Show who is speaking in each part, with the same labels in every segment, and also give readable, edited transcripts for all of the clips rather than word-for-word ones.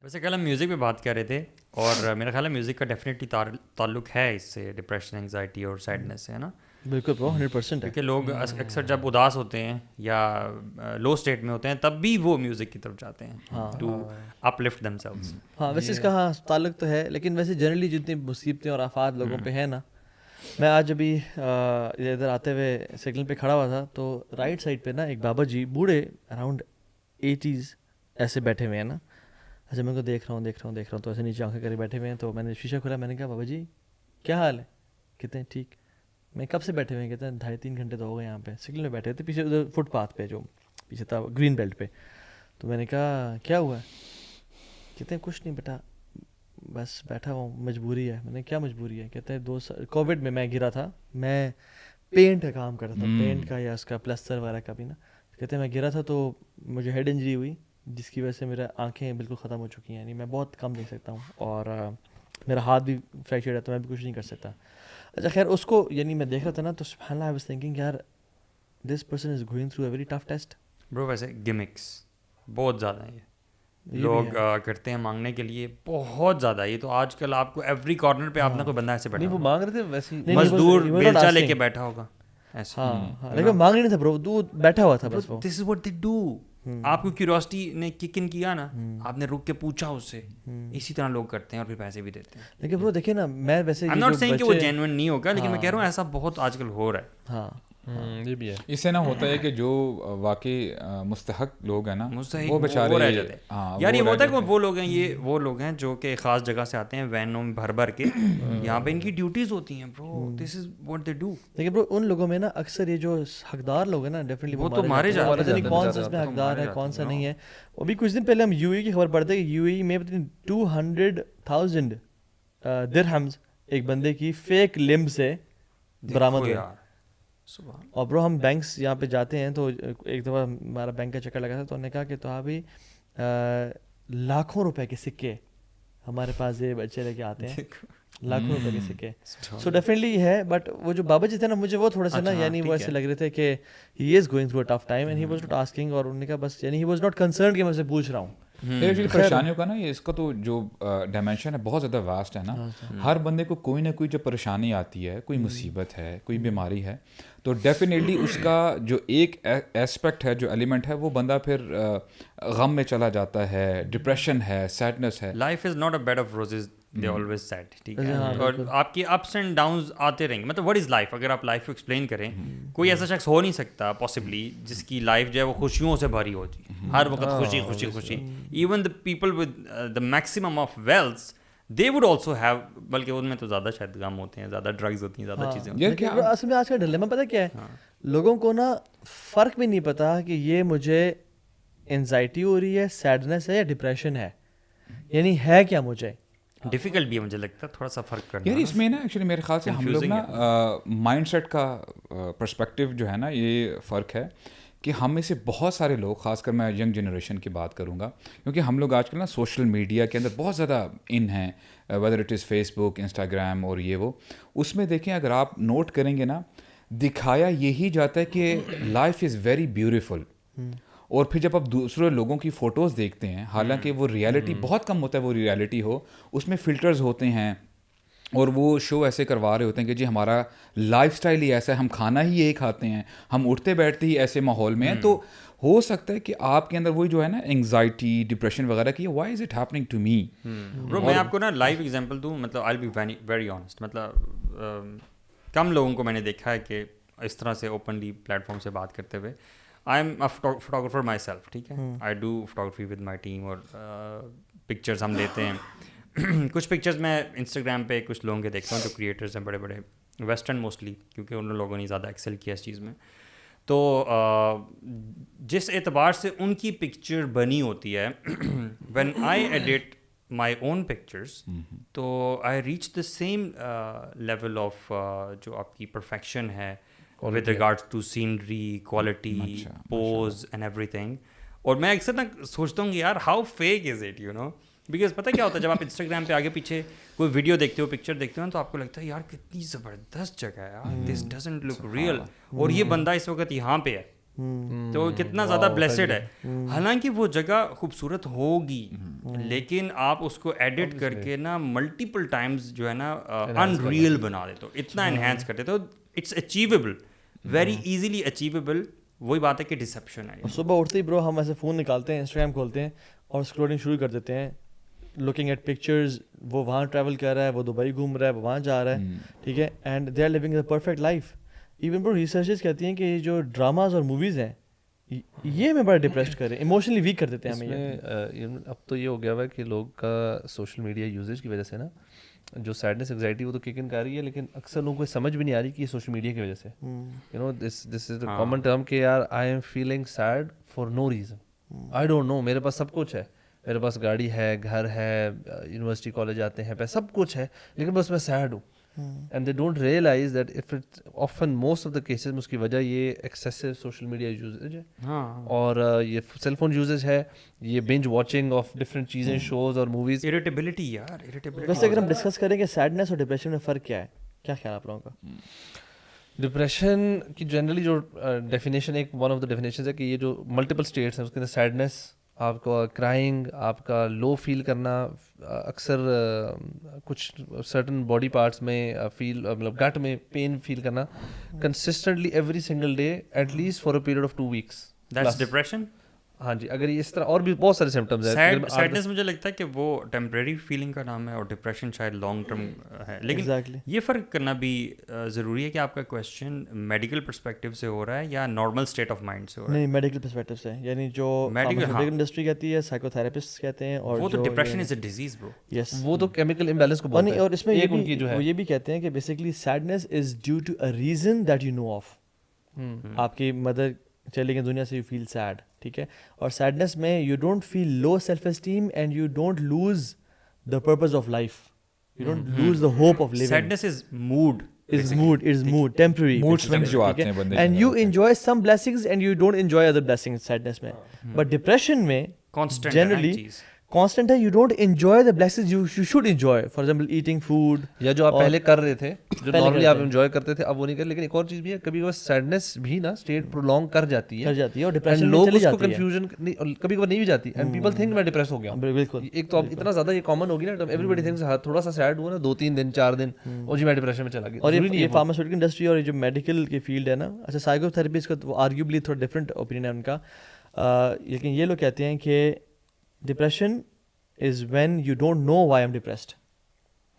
Speaker 1: ویسے کل ہم میوزک پہ بات کر رہے تھے اور میرا خیال ہے میوزک کا ڈیفینیٹلی تعلق ہے اس سے، ڈپریشن، انگزائٹی اور سیڈنس سے، ہے نا؟
Speaker 2: بالکل برو 100% ہے.
Speaker 1: کیونکہ لوگ اکثر جب اداس ہوتے ہیں یا لو اسٹیٹ میں ہوتے ہیں تب بھی وہ میوزک کی طرف جاتے ہیں to uplift themselves.
Speaker 2: ہاں ویسے اس کا ہاں تعلق تو ہے، لیکن ویسے جنرلی جتنی مصیبتیں اور آفات لوگوں پہ ہیں نا، میں آج ابھی ادھر آتے ہوئے سگنل پہ کھڑا ہوا تھا تو رائٹ سائڈ پہ نا ایک بابا جی بوڑھے اراؤنڈ 80s ایسے بیٹھے ہوئے ہیں نا. اچھا میں ان کو دیکھ رہا ہوں تو ایسے نیچے آنکھیں کرے بیٹھے ہوئے ہیں. تو میں نے شیشہ کھولا، میں نے کہا بابا جی کیا حال ہے؟ کہتے ہیں ٹھیک. میں کب سے بیٹھے ہوئے ہیں؟ کہتے ہیں 2.5-3 گھنٹے تو ہو گئے یہاں پہ. سگنل میں بیٹھے تھے پیچھے ادھر فٹ پاتھ پہ جو پیچھے تھا گرین بیلٹ پہ. تو میں نے کہا کیا ہوا ہے؟ کہتے ہیں کچھ نہیں بیٹا، بس بیٹھا ہوں، مجبوری ہے. میں نے کیا مجبوری ہے؟ کہتے ہیں 2 سال کووڈ میں گرا تھا، میں پینٹ کا کام کرتا تھا، پینٹ کا یا اس کا پلسٹر وغیرہ کا بھی نا. کہتے ہیں میں گرا تھا تو مجھے ہیڈ انجری ہوئی جس کی وجہ سے میرا آنکھیں بالکل ختم ہو چکی ہیں، یعنی میں بہت کم دیکھ سکتا ہوں اور میرا ہاتھ بھی فریکچر ہے تو میں بھی کچھ نہیں کر سکتا. اچھا خیر اس کو یعنی میں دیکھ رہا تھا نا تو سبحان اللہ آئی واز تھنکنگ یار this person is going through a very tough test.
Speaker 1: برو ویسے گمکس بہت زیادہ ہیں، یہ لوگ کرتے ہیں مانگنے کے لیے بہت زیادہ. یہ تو آج کل آپ کو ایوری کارنر پہ آپ نے کوئی بندہ ایسے بیٹھا،
Speaker 3: وہ مانگ رہے تھے ویسے
Speaker 1: مزدور بیلچا لے کے بیٹھا ہوگا ایسے.
Speaker 2: ہاں لیکن مانگ نہیں تھا برو، تو بیٹھا ہوا تھا بس. وہ
Speaker 1: دس از واٹ دے ڈو. آپ کو کیوریوسٹی نے کک ان کیا نا، آپ نے رک کے پوچھا اس سے. اسی طرح لوگ کرتے ہیں اور پھر پیسے بھی دیتے ہیں.
Speaker 2: لیکن برو دیکھیں نا، میں ویسے
Speaker 1: I'm not saying کہ وہ جینوئن نہیں ہوگا، لیکن میں کہہ رہا ہوں ایسا بہت آج کل ہو رہا ہے.
Speaker 2: ہاں
Speaker 3: یہ بھی ہے.
Speaker 4: اس سے نا ہوتا ہے کہ جو واقعی مستحق لوگ ہیں نا وہ بیچارے
Speaker 1: رہ جاتے ہیں. یار یہ ہوتا ہے کہ وہ لوگ ہیں، یہ وہ لوگ ہیں جو کہ خاص جگہ سے آتے ہیں وینوں میں بھر بھر کے، یہاں پہ ان کی ڈیوٹیز ہوتی ہیں. برو دس از واٹ دے ڈو.
Speaker 2: لیکن برو ان لوگوں میں نا اکثر یہ جو حقدار لوگ ہیں نا ڈیفینیٹلی
Speaker 1: وہ تو مارے جاتے ہیں.
Speaker 2: کون سا اس میں حقدار ہے کون سا نہیں ہے. ابھی کچھ دن پہلے ہم یو اے کی خبر پڑھتے کہ یو اے میں 200,000 درہمز ایک بندے کی فیک لمب سے برآمد ہوئی. اور برو ہم بینکس یہاں پہ جاتے ہیں تو ایک دفعہ ہمارا بینک کا چکر لگا تھا تو انہوں نے کہا کہ تو ابھی لاکھوں روپے کے سکے ہمارے پاس یہ بچے لے کے آتے ہیں، لاکھوں روپے کے سکے. سو ڈیفینیٹلی ہے. بٹ وہ جو بابا جی تھے نا مجھے وہ تھوڑا سا نا یعنی وہ ایسے لگ رہے تھے کہ he is going through a tough time and he was not asking. اور انہوں نے کہا بس یعنی ہی واز ناٹ کنسرنڈ کہ میں اسے پوچھ رہا ہوں.
Speaker 4: پریشانیوں کا نا یہ اس کا تو جو ڈائمینشن ہے بہت زیادہ واسٹ ہے نا. ہر بندے کو کوئی نہ کوئی جب پریشانی آتی ہے، کوئی مصیبت ہے، کوئی بیماری ہے، تو ڈیفینیٹلی اس کا جو ایک ایسپیکٹ ہے، جو ایلیمنٹ ہے، وہ بندہ پھر غم میں چلا جاتا ہے، ڈپریشن ہے، سیڈنس ہے.
Speaker 1: Life is not a bed of roses, they always said. ٹھیک ہے، اور آپ کی اپس اینڈ ڈاؤنز آتے رہیں گے. مطلب واٹ از لائف؟ اگر آپ لائف کو ایکسپلین کریں، کوئی ایسا شخص ہو نہیں سکتا پاسبلی جس کی لائف جو ہے وہ خوشیوں سے بھری ہو جی، ہر وقت خوشی خوشی خوشی. Even the people with the maximum of wealth they would also have, بلکہ ان میں تو زیادہ شاید غم ہوتے ہیں، زیادہ ڈرگز ہوتی ہیں، زیادہ چیزیں ہوتی ہیں.
Speaker 2: اصل میں آج کا ڈیلیما پتہ کیا ہے، لوگوں کو نا فرق بھی نہیں پتا کہ یہ مجھے انزائٹی ہو رہی ہے، سیڈنس ہے یا ڈپریشن ہے، یعنی ہے کیا مجھے.
Speaker 1: ڈیفیکلٹ بھی ہے مجھے لگتا ہے تھوڑا سا فرق کرنا.
Speaker 4: یار اس میں نا ایکچولی میرے خیال سے ہم لوگ نا مائنڈ سیٹ کا پرسپیکٹیو جو ہے نا یہ فرق ہے کہ ہم میں سے بہت سارے لوگ، خاص کر میں ینگ جنریشن کی بات کروں گا، کیونکہ ہم لوگ آج کل نا سوشل میڈیا کے اندر بہت زیادہ ان ہیں، whether it is Facebook, Instagram اور یہ وہ. اس میں دیکھیں اگر آپ نوٹ کریں گے نا، دکھایا یہی جاتا ہے کہ لائف از ویری بیوٹیفل. اور پھر جب آپ دوسرے لوگوں کی فوٹوز دیکھتے ہیں، حالانکہ وہ ریالٹی بہت کم ہوتا ہے، وہ ریالٹی ہو، اس میں فلٹرز ہوتے ہیں اور وہ شو ایسے کروا رہے ہوتے ہیں کہ جی ہمارا لائف سٹائل ہی ایسا ہے، ہم کھانا ہی یہی کھاتے ہیں، ہم اٹھتے بیٹھتے ہی ایسے ماحول میں ہیں. تو ہو سکتا ہے کہ آپ کے اندر وہی جو ہے نا انگزائٹی، ڈپریشن وغیرہ کی، why is it happening to me.
Speaker 1: Bro میں آپ کو نا لائیو ایگزامپل دوں، مطلب آئی بی ویری آنیسٹ. مطلب کم لوگوں کو میں نے دیکھا ہے کہ اس طرح سے اوپنلی پلیٹ فارم سے بات کرتے ہوئے. I am a photographer my self, ٹھیک ہے، I do photography with my team, اور پکچرز ہم لیتے ہیں. کچھ پکچرز میں انسٹاگرام پہ کچھ لوگوں کے دیکھتا ہوں جو کریٹرز ہیں بڑے بڑے ویسٹرن موسٹلی، کیونکہ ان لوگوں نے زیادہ ایکسل کیا اس چیز میں. تو جس اعتبار سے ان کی پکچر بنی ہوتی ہے، when I edit my own pictures, تو I reach the same level of جو آپ کی پرفیکشن ہے with regards to scenery, quality, pose and everything. اور میں اکثر نا سوچتا ہوں کہ یار how fake is it, you know, because پتہ کیا ہوتا ہے جب آپ انسٹاگرام پہ آگے پیچھے کوئی ویڈیو دیکھتے ہو، پکچر دیکھتے ہو تو آپ کو لگتا ہے یار کتنی زبردست جگہ ہے یار، this doesn't look real. اور یہ بندہ اس وقت یہاں پہ ہے، تو کتنا زیادہ بلیسڈ ہے. حالانکہ وہ جگہ خوبصورت ہوگی لیکن آپ اس کو ایڈٹ کر کے نا ملٹیپل ٹائمز جو ہے نا انریل بنا دیتے ہو, اتنا انہینس کر دیتے ہو. It's achievable, very easily achievable. وہی بات ہے کہ ڈسپشن ہے.
Speaker 2: صبح اٹھتے ہی برو ہم ایسے فون نکالتے ہیں, انسٹاگرام کھولتے ہیں اور اسکرولنگ شروع کر دیتے ہیں, لوکنگ ایٹ پکچرز. وہ وہاں ٹریول کر رہا ہے, وہ دبئی گھوم رہا ہے, وہ وہاں جا رہا ہے, ٹھیک ہے, and they are living a perfect life. Even bro researches کہتی ہیں کہ یہ جو ڈراماز اور موویز ہیں یہ ہمیں بڑا ڈپریسڈ کر رہے ہیں, ایموشنلی ویک کر دیتے ہیں ہمیں.
Speaker 3: اب تو یہ ہو گیا ہوا ہے کہ لوگ کا سوشل میڈیا یوزیج کی وجہ سے نا جو سیڈنس انگزائٹی وہ تو کک ان کر رہی ہے, لیکن اکثر لوگوں کو سمجھ بھی نہیں آ رہی کہ یہ سوشل میڈیا کی وجہ سے. You know this is the common term کہ یار I am feeling sad for no reason. I don't know, میرے پاس سب کچھ ہے, میرے پاس گاڑی ہے, گھر ہے, یونیورسٹی کالج آتے ہیں, پیسہ سب کچھ ہے, لیکن بس میں سیڈ ہوں. And they don't realise that if it often most of the cases میں اس کی وجہ یہ ایکسیسو سوشل میڈیا یوزیج ہے, اور یہ سیل فون یوزیج ہے, یہ بنج واچنگ آف ڈفرینٹ چیزیں, شوز اور موویز.
Speaker 1: اریٹیبلٹی یار, اریٹیبلٹی.
Speaker 2: ویسے اگر ہم ڈسکس کریں کہ سیڈنس اور ڈپریشن میں فرق کیا ہے, کیا خیال آپ لوگوں کا؟
Speaker 3: ڈپریشن کی جنرلی جو ڈیفینیشن, ایک ون آف دا ڈیفینیشنز ہے کہ یہ جو ملٹیپل اسٹیٹس ہیں اس کے اندر سیڈنس, آپ کا کرائنگ, آپ کا لو فیل کرنا, اکثر کچھ سرٹن باڈی پارٹس میں فیل, مطلب گٹ میں پین فیل کرنا consistently every single day at least for a period of 2 weeks.
Speaker 1: That's depression.
Speaker 3: ہاں جی, اگر یہ اس طرح اور بھی بہت سارے سمپٹمز ہیں.
Speaker 1: سیڈنس مجھے لگتا ہے کہ وہ ٹیمپریری فیلنگ کا نام ہے اور ڈپریشن شاید لانگ ٹرم ہے. لیکن یہ فرق کرنا بھی ضروری ہے کہ آپ کا کویشچن میڈیکل پرسپیکٹیو سے ہو رہا ہے یا نارمل اسٹیٹ آف مائنڈ سے ہو رہا ہے.
Speaker 2: نہیں, میڈیکل پرسپیکٹیو سے, یعنی جو میڈیکل انڈسٹری کہتی ہے, سائیکو تھراپسٹ کہتے ہیں, اور
Speaker 1: وہ تو ڈپریشن از اے ڈیزیز برو.
Speaker 2: یس,
Speaker 3: وہ تو کیمیکل امبیلنس کو بولتے ہیں.
Speaker 2: اور اس میں یہ بھی کہتے ہیں کہ basically sadness is due to a reason that you know of. آپ کی مدر چلے گئے دنیا سے, یو فیل سیڈ, ٹھیک ہے, اور سیڈنس میں you don't feel low self esteem and you don't lose the purpose of life, you don't lose the hope of living.
Speaker 1: Sadness is mood,
Speaker 2: is mood temporary,
Speaker 4: mood swings جو آتے ہیں بندے,
Speaker 2: and you enjoy some blessings and you don't enjoy other blessings sadness میں. But depression میں
Speaker 1: constant
Speaker 2: generally constant ہے, you don't enjoy the blessings you should enjoy, for example eating food,
Speaker 3: یا جو آپ پہلے کر رہے تھے, جو نارملی آپ انجوائے کرتے تھے, اب وہ نہیں کر. لیکن ایک اور چیز بھی ہے, کبھی کبھار سیڈنس بھی نا اسٹیٹ پرولونگ کر جاتی ہے
Speaker 2: اور ڈپریشن
Speaker 3: لوگ اس کو کنفیوژن کبھی کبھار نہیں بھی جاتی, اینڈ پیپل تھنک میں ڈپریس ہو گیا ہوں.
Speaker 2: بالکل,
Speaker 3: ایک تو اتنا زیادہ یہ کامن ہوگی نا, ایوری بڈی تھنکس تھوڑا سا سیڈ ہوا نا 2-3 دن 4 دن, اور جی میں ڈپریشن میں چلا گیا.
Speaker 2: اور یہ فارماسیوٹیکل انڈسٹری اور جو میڈیکل کی فیلڈ ہے نا, اچھا سائیکو تھراپسٹ کا وہ آرگیوبلی تھوڑا ڈفرینٹ اوپینین ہے ان کا, لیکن یہ لوگ کہتے ہیں کہ depression is when you don't know why I'm depressed.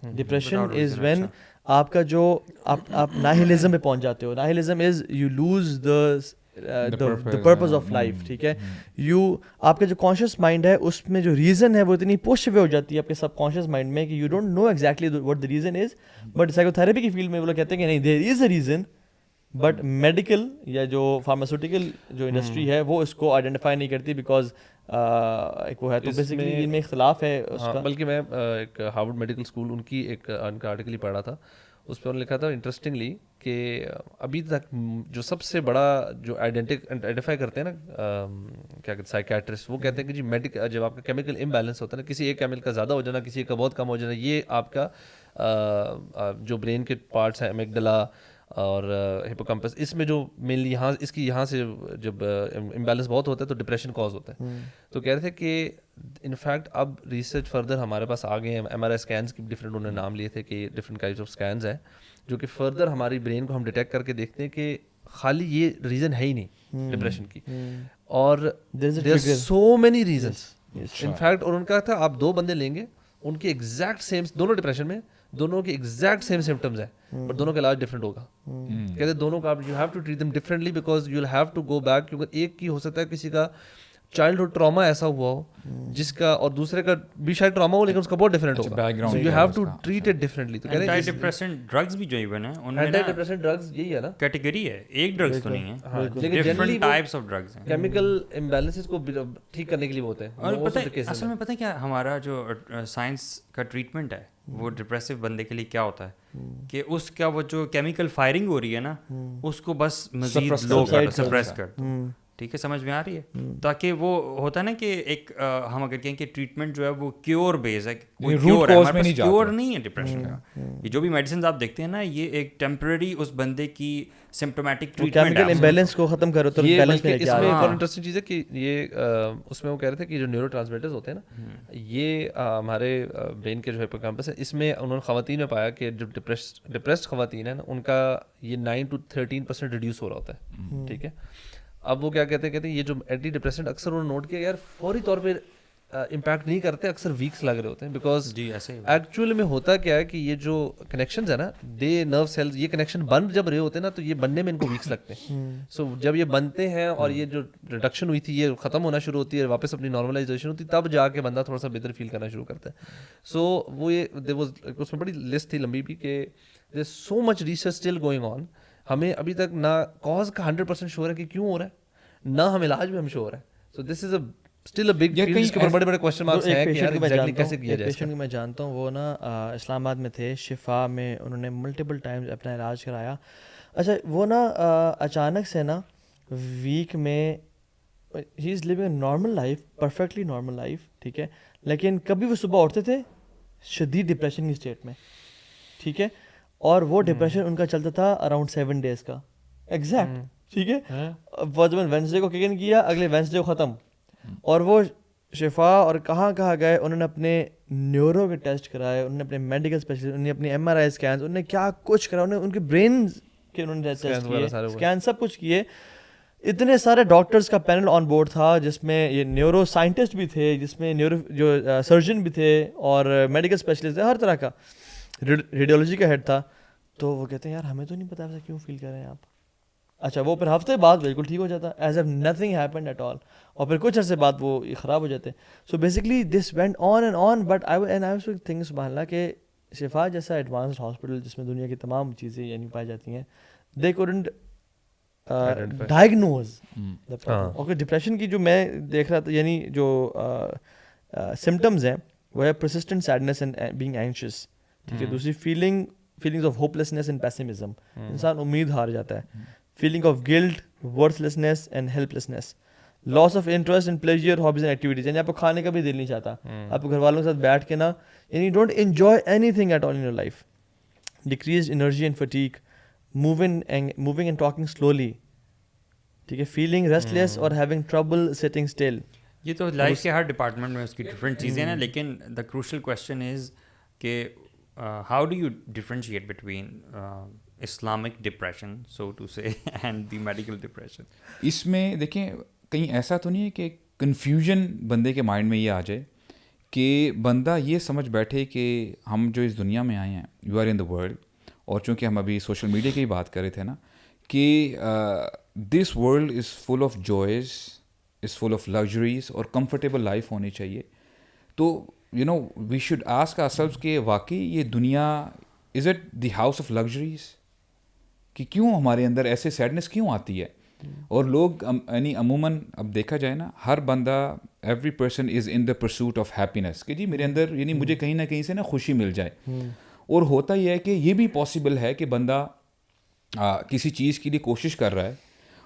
Speaker 2: Depression is when آپ کا جو آپ ناہلزم پہ پہنچ جاتے ہو. ناہلزم is you lose the purpose of life, ٹھیک ہے. آپ کا جو کانشیس مائنڈ ہے اس میں جو ریزن ہے وہ اتنی پش ہوئے ہو جاتی ہے آپ کے سب کانشیس مائنڈ میں کہ you don't know exactly what the reason is. But psychotherapy کی فیلڈ میں وہ لوگ کہتے ہیں کہ نہیں, there is a reason, but medical یا جو فارماسیوٹیکل جو انڈسٹری ہے وہ اس کو آئیڈینٹیفائی نہیں کرتی, بیکاز ایک وہ ہے. تو بیسیکلی ان میں اختلاف ہے اس کا.
Speaker 3: بلکہ میں ایک ہارورڈ میڈیکل اسکول ان کی ایک ان کا آرٹیکل ہی پڑھا تھا, اس پہ انہوں نے لکھا تھا انٹرسٹنگلی کہ ابھی تک جو سب سے بڑا جو آئیڈینٹیفائی کرتے ہیں نا کیا کہتے ہیں سائیکیٹرسٹ, وہ کہتے ہیں کہ جی جب آپ کا کیمیکل امبیلنس ہوتا ہے نا, کسی ایک کیمیکل کا زیادہ ہو جانا, کسی ایک کا بہت کم ہو جانا, یہ آپ کا جو برین کے پارٹس ہیں امیگڈلا اور ہپوکمپس, اس میں جو مینلی یہاں سے جب امبیلنس بہت ہوتا ہے تو ڈپریشن کاز ہوتا ہے. تو کہہ رہے تھے کہ انفیکٹ اب ریسرچ فردر ہمارے پاس آ گئے ہیں, ایم آر آئی اسکینس کی ڈفرینٹ انہوں نے نام لیے تھے کہ ڈفرینٹ ٹائپس آف اسکینز ہیں جو کہ فردر ہماری برین کو ہم ڈیٹیکٹ کر کے دیکھتے ہیں کہ خالی یہ ریزن ہے ہی نہیں ڈپریشن کی, اور there are so many reasons in fact. اور ان کا تھا آپ 2 بندے لیں گے, ان کے ایگزیکٹ سیم, دونوں ڈپریشن میں, دونوں کے ایگزیکٹ سیم سمپٹمز ہیں, بٹ دونوں کا علاج ڈفرینٹ ہوگا. کہتے ہیں دونوں کا آپ you have to treat them differently because you will have to go back, کیونکہ ایک کی ہو سکتا ہے کسی کا چائلڈہڈ ٹراما ایسا ہوا ہو جس کا, اور دوسرے کا بھی شاید ٹراما ہو لیکن اس کا بہت ڈفرینٹ ہوگا. So you have to treat it differently. تو کہتے ہیں
Speaker 1: اینٹی ڈپریسنٹ ڈرگز بھی جو ایون ہیں ان میں
Speaker 3: اینٹی ڈپریسنٹ ڈرگز یہی ہے نا,
Speaker 1: کیٹیگری ہے, ایک ڈرگز تو نہیں ہے,
Speaker 3: لیکن
Speaker 1: ڈفرینٹ ٹائپس آف ڈرگز ہیں.
Speaker 3: کیمیکل امبیلنسز کو ٹھیک کرنے کے لیے ہوتے ہیں.
Speaker 1: اور پتہ ہے اصل میں پتہ ہے کیا ہمارا جو سائنس کا ٹریٹمنٹ ہے وہ ڈپریسو بندے کے لیے کیا ہوتا ہے کہ اس کا وہ جو کیمیکل فائرنگ ہو رہی ہے نا اس کو بس مزید لو کر, سپریس کر. ٹھیک ہے, سمجھ میں آ رہی ہے, تاکہ وہ ہوتا ہے نا کہ ایک ہم اگر کہیں کہ ٹریٹمنٹ جو ہے وہ کیور بیس ہے, کوئی کیور ہے, ہمارے پاس کیور نہیں ہے ڈپریشن کا. یہ جو بھی میڈیسنز آپ دیکھتے ہیں نا, یہ ایک ٹیمپرری اس بندے کی سمپٹومیٹک ٹریٹمنٹ ہے,
Speaker 2: امبیلنس کو ختم کرو تو بیلنس میں
Speaker 3: اس میں ایک اور انٹرسٹنگ چیز ہے کہ یہ اس میں وہ کہہ رہے تھے کہ جو نیورو ٹرانسمیٹرز ہوتے ہیں نا, یہ ہمارے برین کے جو ہپوکیمپس ہے, اس میں انہوں نے خواتین میں پایا کہ جو ڈپریسڈ خواتین ہیں نا, ان کا یہ 9 to 13% ریڈیوس ہو رہا ہوتا ہے. ٹھیک ہے, اب وہ کیا کہتے ہیں یہ جو اینٹی ڈپریسنٹ اکثر انہوں نے نوٹ کیا یار فوری طور پہ امپیکٹ نہیں کرتے, اکثر ویکس لگ رہے ہوتے ہیں, بیکاز ایکچوئل میں ہوتا کیا ہے کہ یہ جو کنیکشنز ہیں نا, دے نرو سیلز, یہ کنیکشن بن جب رہے ہوتے ہیں نا, تو یہ بننے میں ان کو ویکس لگتے ہیں. سو جب یہ بنتے ہیں اور یہ جو ریڈکشن ہوئی تھی یہ ختم ہونا شروع ہوتی ہے, واپس اپنی نارملائزیشن ہوتی ہے, تب جا کے بندہ تھوڑا سا بہتر فیل کرنا شروع کرتا ہے. سو وہ یہ اس میں بڑی لسٹ تھی لمبی بھی کہ there is so much research still going on. ہمیں ابھی تک نہ کاز کا 100% شور ہے کہ کیوں ہو رہا ہے, نہ ہم علاج میں ہم شور ہے. So this is still a big field جس کے اوپر بڑے بڑے کوسچن مارکس ہیں کہ یار ایگزیکٹلی کیسے کیا جائے.
Speaker 2: پیشنٹ میں جانتا ہوں, وہ نا اسلام آباد میں تھے, شفا میں انہوں نے ملٹیپل ٹائمز اپنا علاج کرایا. اچھا وہ نا اچانک سے نا ویک میں he is living a normal life, perfectly normal life, ٹھیک ہے, لیکن کبھی وہ صبح اٹھتے تھے شدید ڈپریشن کی اسٹیٹ میں, ٹھیک ہے, اور وہ ڈپریشن ان کا چلتا تھا اراؤنڈ 7 days کا ایگزیکٹ, ٹھیک ہے. وہ جب وینسڈے کو کک ان کیا, اگلے وینسڈے کو ختم, اور وہ شفا اور کہاں گئے, انہوں نے اپنے نیورو کے ٹیسٹ کرائے, انہوں نے اپنے میڈیکل اسپیشلسٹ, انہوں نے اپنے MRI اسکینس, انہوں نے کیا کچھ کرا, انہوں نے ان کے برین کے انہوں نے ٹیسٹ کیے, اسکین سب کچھ کیے. اتنے سارے ڈاکٹرز کا پینل آن بورڈ تھا, جس میں یہ نیورو سائنٹسٹ بھی تھے, جس میں نیورو جو سرجن بھی تھے, اور میڈیکل اسپیشلسٹ تھے, ہر طرح کا, ریڈیولوجی کا ہیڈ تھا. تو وہ کہتے ہیں یار ہمیں تو نہیں پتا ایسا کیوں فیل کر رہے ہیں آپ. اچھا وہ پھر ہفتے بعد بالکل ٹھیک ہو جاتا, as if nothing happened at all, اور پھر کچھ عرصے بعد وہ خراب ہو جاتے. So basically this went on and on, but I think سبحان اللہ کہ شفا جیسا ایڈوانسڈ ہاسپٹل جس میں دنیا کی تمام چیزیں یعنی پائی جاتی ہیں, دے کوڈنٹ ڈائگنوز. اور ڈپریشن کی جو میں دیکھ رہا تھا, یعنی جو سمٹمز ہیں وہ ہے persistent sadness and being anxious, ٹھیک ہے. دوسری feelings of hopelessness and pessimism, انسان امید ہار جاتا ہے. Feeling of guilt, worthlessness and helplessness. Loss of interest and pleasure, hobbies and activities, یعنی آپ کو کھانے کا بھی دل نہیں چاہتا, آپ کو گھر والوں کے ساتھ بیٹھ کے نا, یعنی don't enjoy anything at all in your life. Decreased energy and fatigue, moving and talking slowly, ٹھیک ہے. فیلنگ ریسٹلیس اور ہیونگ ٹربل سٹنگ اسٹل.
Speaker 1: یہ تو لائف کے ہر ڈپارٹمنٹ میں اس کی ڈفرینٹ چیزیں ہیں, لیکن دا کروشل کویسچن از کہ how do you differentiate between Islamic depression so to say and the medical depression.
Speaker 4: اس میں دیکھیں کہیں ایسا تو نہیں ہے کہ کنفیوژن بندے کے مائنڈ میں یہ آ جائے کہ بندہ یہ سمجھ بیٹھے کہ ہم جو اس دنیا میں آئے ہیں, you are in the world, اور چونکہ ہم ابھی سوشل میڈیا کی بات کر رہے تھے نا کہ this world is full of joys, is full of luxuries, اور کمفرٹیبل لائف ہونی چاہیے. تو you know we should ask ourselves کہ واقعی یہ دنیا is it the house of luxuries, کہ کیوں ہمارے اندر ایسے سیڈنس کیوں آتی ہے. اور لوگ یعنی عموماً اب دیکھا جائے نا, ہر بندہ every person is in the pursuit of happiness, کہ جی میرے اندر یعنی مجھے کہیں نہ کہیں سے نا خوشی مل جائے. اور ہوتا یہ ہے کہ یہ بھی پاسبل ہے کہ بندہ کسی چیز کے لیے کوشش کر رہا ہے,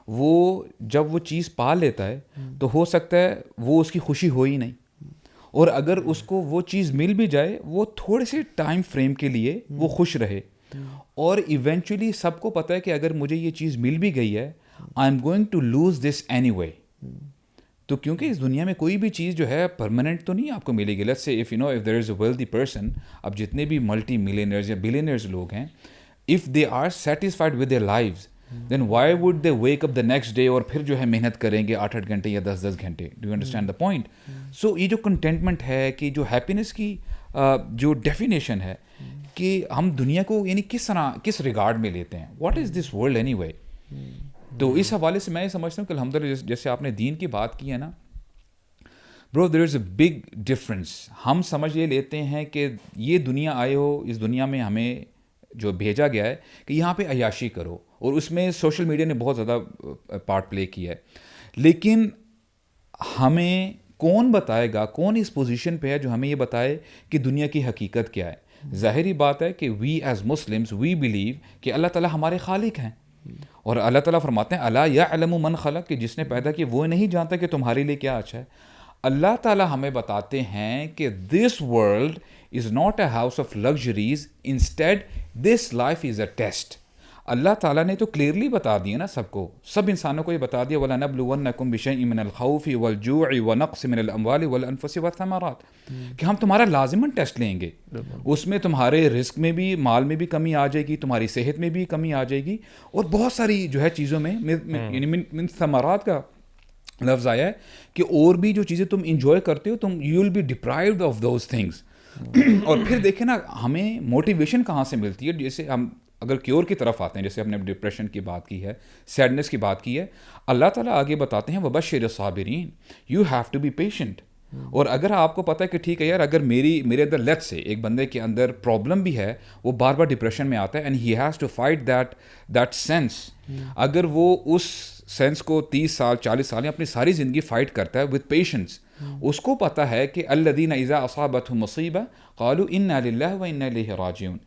Speaker 4: وہ جب وہ چیز پا لیتا ہے تو ہو سکتا ہے وہ اس کی خوشی ہو ہی نہیں, اور اگر اس کو وہ چیز مل بھی جائے وہ تھوڑے سے ٹائم فریم کے لیے وہ خوش رہے, اور ایونچولی سب کو پتہ ہے کہ اگر مجھے یہ چیز مل بھی گئی ہے I am going to lose this anyway. تو کیونکہ اس دنیا میں کوئی بھی چیز جو ہے پرماننٹ تو نہیں آپ کو ملے گی. Let's say if you know if there is a wealthy person, اب جتنے بھی ملٹی ملینئرز یا بلینئرز لوگ ہیں, if they are satisfied with their lives then why would they wake up the next day اور پھر جو ہے محنت کریں گے 8-8 گھنٹے یا 10-10 گھنٹے. Do you understand the point? So یہ جو کنٹینٹمنٹ ہے, کہ جو ہیپینس کی جو ڈیفینیشن ہے کہ ہم دنیا کو یعنی کس ریگارڈ میں لیتے ہیں, what is this world any way. تو اس حوالے سے میں یہ سمجھتا ہوں کہ الحمدللہ جیسے آپ نے دین کی بات کی ہے نا برو, دیر از اے بگ ڈفرینس. ہم سمجھ یہ لیتے ہیں کہ یہ دنیا آئے ہو, اس دنیا میں ہمیں جو بھیجا گیا ہے کہ یہاں پہ عیاشی کرو, اور اس میں سوشل میڈیا نے بہت زیادہ پارٹ پلے کیا ہے. لیکن ہمیں کون بتائے گا, کون اس پوزیشن پہ ہے جو ہمیں یہ بتائے کہ دنیا کی حقیقت کیا ہے. ظاہری بات ہے کہ we as Muslims we believe کہ اللہ تعالیٰ ہمارے خالق ہیں, اور اللہ تعالیٰ فرماتے ہیں الا یعلم من خلق, کہ جس نے پیدا کیا وہ نہیں جانتا کہ تمہارے لیے کیا اچھا ہے. اللہ تعالیٰ ہمیں بتاتے ہیں کہ this world is not a house of luxuries, instead this life is a test. Allah تعالیٰ نے تو کلیئرلی بتا دیا نا سب کو, سب انسانوں کو یہ بتا دیا وَلَنَبْلُوَنَّكُمْ بِشَيْءٍ مِّنَ الْخَوْفِ وَالْجُوعِ وَنَقْصٍ مِّنَ الْأَمْوَالِ وَالْأَنفُسِ وَالثَّمَرَاتِ, کہ ہم تمہارا لازماً ٹیسٹ لیں گے. اس میں تمہارے رزق میں بھی, مال میں بھی کمی آ جائے گی, تمہاری صحت میں بھی کمی آ جائے گی, اور بہت ساری جو ہے چیزوں میں, یعنی من ثمرات کا لفظ آیا ہے کہ اور بھی جو چیزیں تم انجوائے کرتے ہو تم you will be deprived of those things. اور پھر دیکھیں نا ہمیں موٹیویشن کہاں سے ملتی ہے. جیسے ہم اگر کیور کی طرف آتے ہیں, جیسے ہم نے ڈپریشن کی بات کی ہے, سیڈنس کی بات کی ہے, اللہ تعالیٰ آگے بتاتے ہیں وَبَشِّرِ الصَّابِرِينَ, you have to be patient. اور اگر آپ کو پتہ ہے کہ ٹھیک ہے یار, اگر میرے اندر لیٹ سے ایک بندے کے اندر پرابلم بھی ہے, وہ بار بار ڈپریشن میں آتا ہے, and he has to fight that sense. اگر وہ اس سینس کو 30 سال 40 سال یا اپنی ساری زندگی فائٹ کرتا ہے وتھ پیشنس, اس کو پتہ ہے کہ الذین اذا اصابتهم مصیبہ قالوا انا للہ و انا الیہ راجعون.